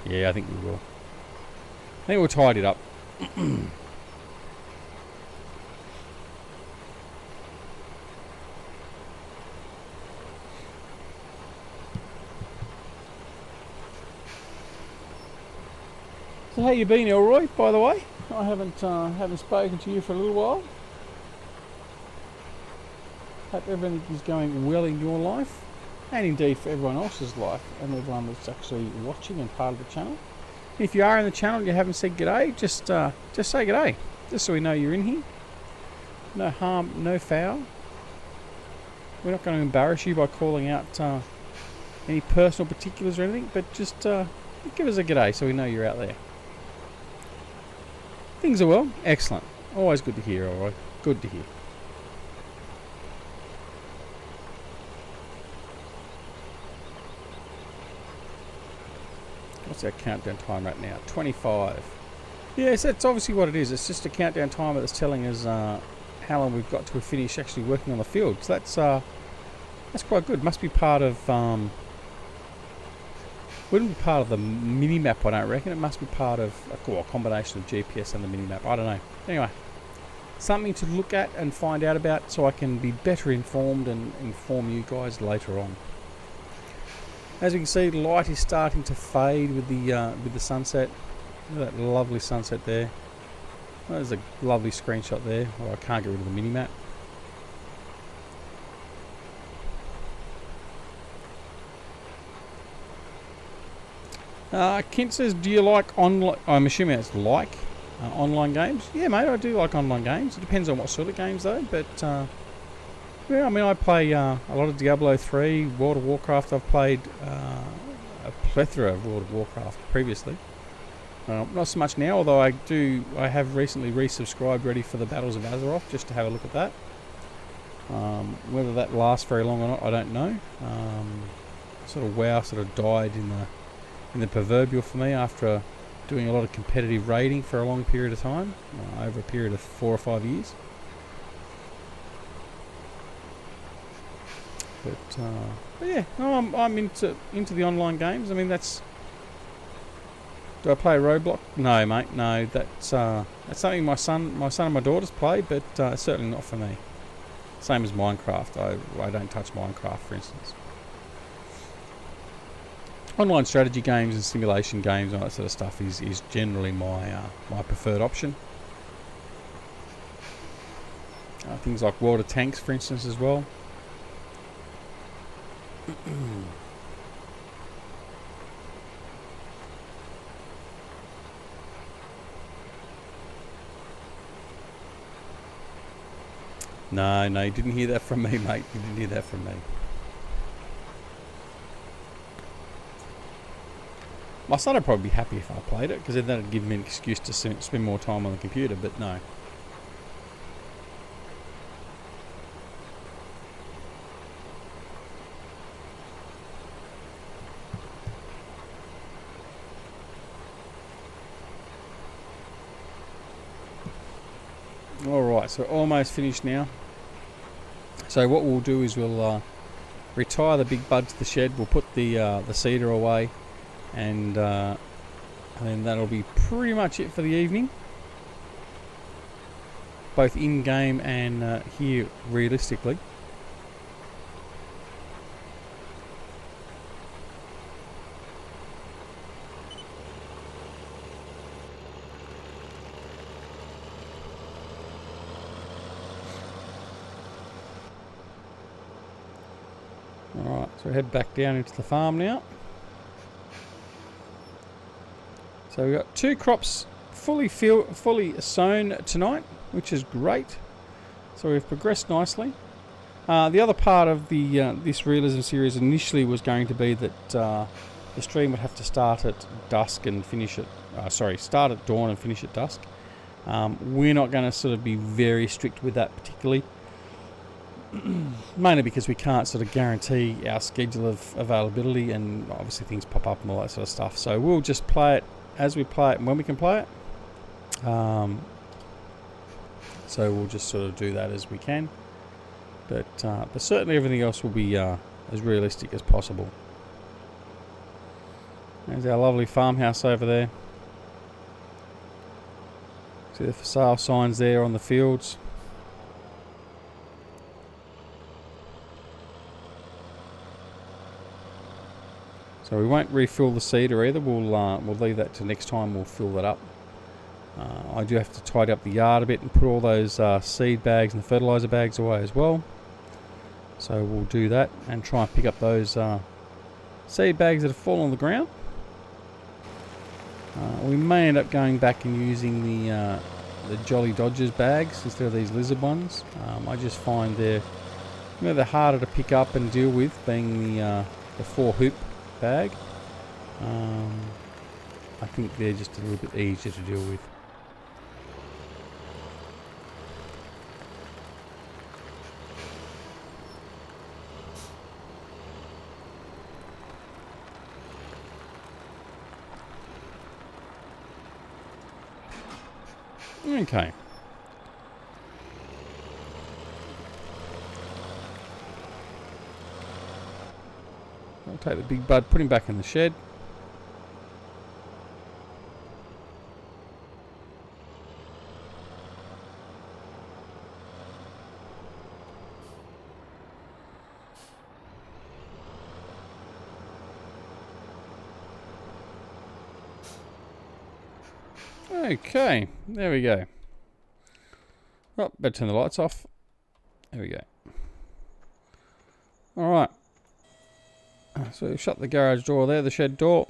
Yeah, I think we will. I think we'll tidy it up. So how you been, Elroy, by the way? I haven't spoken to you for a little while. Hope everything is going well in your life. And indeed for everyone else's life and everyone that's actually watching and part of the channel. If you are in the channel and you haven't said g'day, just say g'day, just so we know you're in here. No harm, no foul. We're not going to embarrass you by calling out any personal particulars or anything, but just give us a g'day so we know you're out there. Things are well, excellent. Always good to hear, alright. Good to hear. What's our countdown time right now? 25. Yes, that's obviously what it is. It's just a countdown timer that's telling us how long we've got to finish actually working on the field. So that's quite good. Must be part of wouldn't be part of the mini map, I don't reckon. It must be part of a combination of GPS and the mini map. I don't know. Anyway, something to look at and find out about so I can be better informed and inform you guys later on. As you can see, the light is starting to fade with the sunset. Look at that lovely sunset there. There's a lovely screenshot there. Oh, I can't get rid of the mini map. Kent says, do you like online? I'm assuming it's like online games. Yeah, mate, I do like online games. It depends on what sort of games though. But yeah, I mean, I play a lot of Diablo 3, World of Warcraft. I've played a plethora of World of Warcraft previously. Not so much now, although I have recently resubscribed ready for the Battles of Azeroth just to have a look at that. Whether that lasts very long or not, I don't know. Sort of WoW sort of died in the proverbial for me after doing a lot of competitive raiding for a long period of time, over a period of 4 or 5 years. But yeah, no, I'm into the online games. I mean, do I play Roblox? No, mate. No, that's something my son and my daughters play, but certainly not for me. Same as Minecraft. I don't touch Minecraft, for instance. Online strategy games and simulation games and all that sort of stuff is generally my preferred option. Things like World of Tanks, for instance, as well. No, you didn't hear that from me, mate. You didn't hear that from me. My son would probably be happy if I played it, because then that'd give me an excuse to spend more time on the computer, but no. Alright, so almost finished now. So what we'll do is we'll retire the big bud to the shed, we'll put the cedar away, and then that'll be pretty much it for the evening. Both in-game and here realistically. Alright, so we head back down into the farm now. So we've got 2 crops fully sown tonight, which is great. So we've progressed nicely. The other part of the this Realism series initially was going to be that the stream would have to start at dusk and finish at... start at dawn and finish at dusk. We're not going to sort of be very strict with that particularly. Mainly because we can't sort of guarantee our schedule of availability, and obviously things pop up and all that sort of stuff. So we'll just play it as we play it and when we can play it. So we'll just sort of do that as we can. But certainly everything else will be as realistic as possible. There's our lovely farmhouse over there. See the for sale signs there on the fields. So we won't refill the seeder either. We'll leave that to next time. We'll fill that up. I do have to tidy up the yard a bit and put all those seed bags and the fertilizer bags away as well. So we'll do that and try and pick up those seed bags that have fallen on the ground. We may end up going back and using the Jolly Dodgers bags instead of these lizard ones. I just find they're harder to pick up and deal with, being the 4 hoop bag. I think they're just a little bit easier to deal with. Okay. I'll take the big bud, put him back in the shed. Okay, there we go. Oh, better turn the lights off. There we go. Alright. So we've shut the garage door there, the shed door.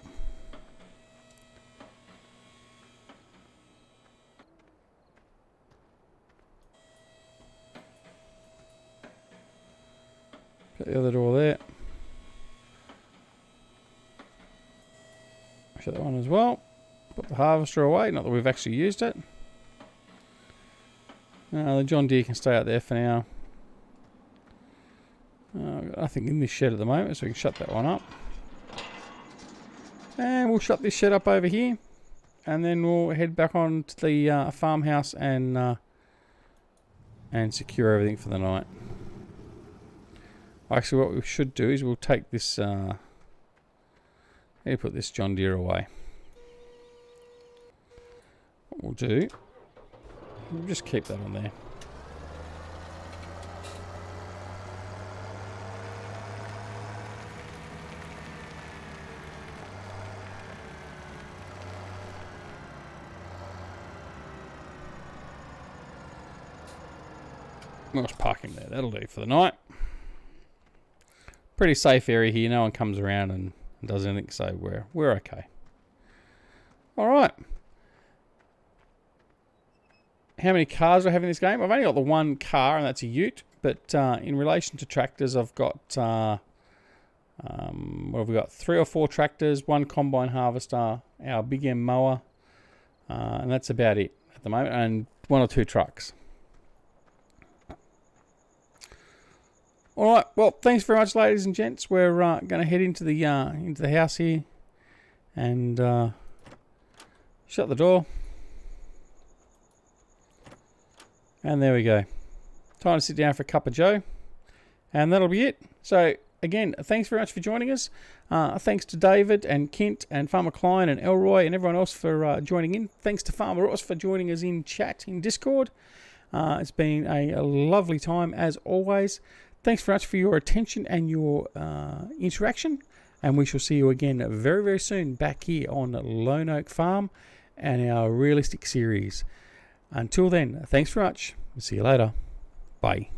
Shut the other door there. Shut that one as well. Put the harvester away, not that we've actually used it. The John Deere can stay out there for now. I've got nothing in this shed at the moment, so we can shut that one up. And we'll shut this shed up over here. And then we'll head back on to the farmhouse and secure everything for the night. Actually, what we should do is we'll take this... put this John Deere away. What we'll do, we'll just keep that on there. We'll just park him there. That'll do for the night. Pretty safe area here. No one comes around and does anything, so we're okay. All right. How many cars do I have in this game? I've only got the one car, and that's a ute. But in relation to tractors, I've got what have we got? 3 or 4 tractors, 1 combine harvester, our big M mower, and that's about it at the moment, and 1 or 2 trucks. All right. Well, thanks very much, ladies and gents. We're going to head into the house here, and shut the door. And there we go. Time to sit down for a cup of joe. And that'll be it. So, again, thanks very much for joining us. Thanks to David and Kent and Farmer Klein and Elroy and everyone else for joining in. Thanks to Farmer Ross for joining us in chat in Discord. It's been a lovely time as always. Thanks very much for your attention and your interaction. And we shall see you again very, very soon back here on Lone Oak Farm and our Realistic series. Until then, thanks very much. See you later. Bye.